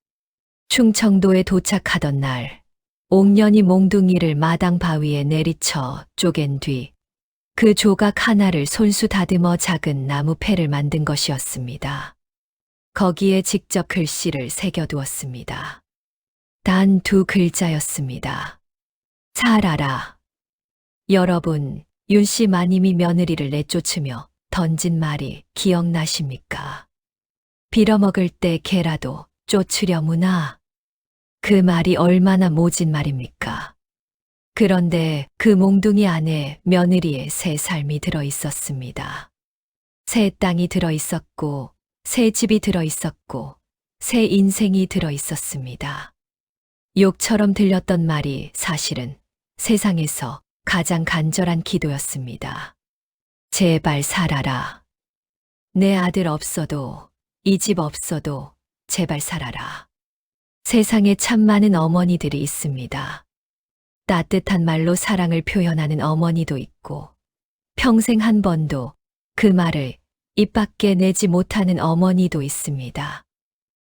Speaker 1: 충청도에 도착하던 날 옥년이 몽둥이를 마당 바위에 내리쳐 쪼갠 뒤 그 조각 하나를 손수 다듬어 작은 나무패를 만든 것이었습니다. 거기에 직접 글씨를 새겨두었습니다. 단 두 글자였습니다. 살아라. 여러분, 윤 씨 마님이 며느리를 내쫓으며 던진 말이 기억나십니까? 빌어먹을 때 개라도 쫓으려무나. 그 말이 얼마나 모진 말입니까? 그런데 그 몽둥이 안에 며느리의 새 삶이 들어 있었습니다. 새 땅이 들어 있었고, 새 집이 들어 있었고, 새 인생이 들어 있었습니다. 욕처럼 들렸던 말이 사실은 세상에서 가장 간절한 기도였습니다. 제발 살아라. 내 아들 없어도, 이 집 없어도 제발 살아라. 세상에 참 많은 어머니들이 있습니다. 따뜻한 말로 사랑을 표현하는 어머니도 있고, 평생 한 번도 그 말을 입 밖에 내지 못하는 어머니도 있습니다.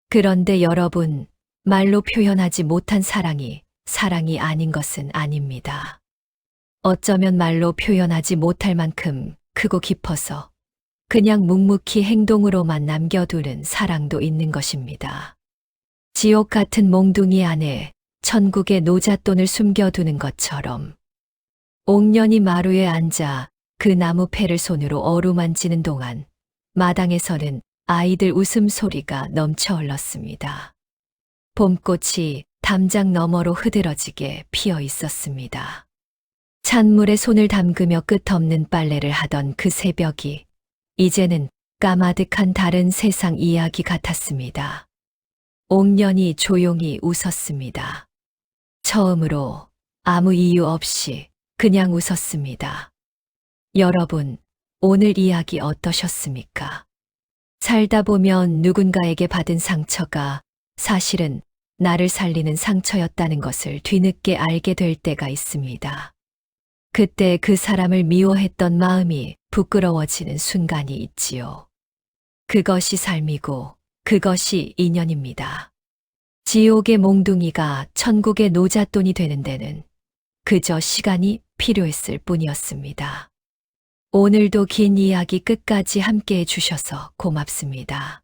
Speaker 1: 그런데 여러분, 말로 표현하지 못한 사랑이 사랑이 아닌 것은 아닙니다. 어쩌면 말로 표현하지 못할 만큼 크고 깊어서 그냥 묵묵히 행동으로만 남겨두는 사랑도 있는 것입니다. 지옥 같은 몽둥이 안에 천국의 노잣돈을 숨겨두는 것처럼 옥년이 마루에 앉아 그 나무 패를 손으로 어루만지는 동안 마당에서는 아이들 웃음소리가 넘쳐 흘렀습니다. 봄꽃이 담장 너머로 흐드러지게 피어 있었습니다. 찬물에 손을 담그며 끝없는 빨래를 하던 그 새벽이 이제는 까마득한 다른 세상 이야기 같았습니다. 옥년이 조용히 웃었습니다. 처음으로 아무 이유 없이 그냥 웃었습니다. 여러분, 오늘 이야기 어떠셨습니까? 살다 보면 누군가에게 받은 상처가 사실은 나를 살리는 상처였다는 것을 뒤늦게 알게 될 때가 있습니다. 그때 그 사람을 미워했던 마음이 부끄러워지는 순간이 있지요. 그것이 삶이고 그것이 인연입니다. 지옥의 몽둥이가 천국의 노잣돈이 되는 데는 그저 시간이 필요했을 뿐이었습니다. 오늘도 긴 이야기 끝까지 함께 해주셔서 고맙습니다.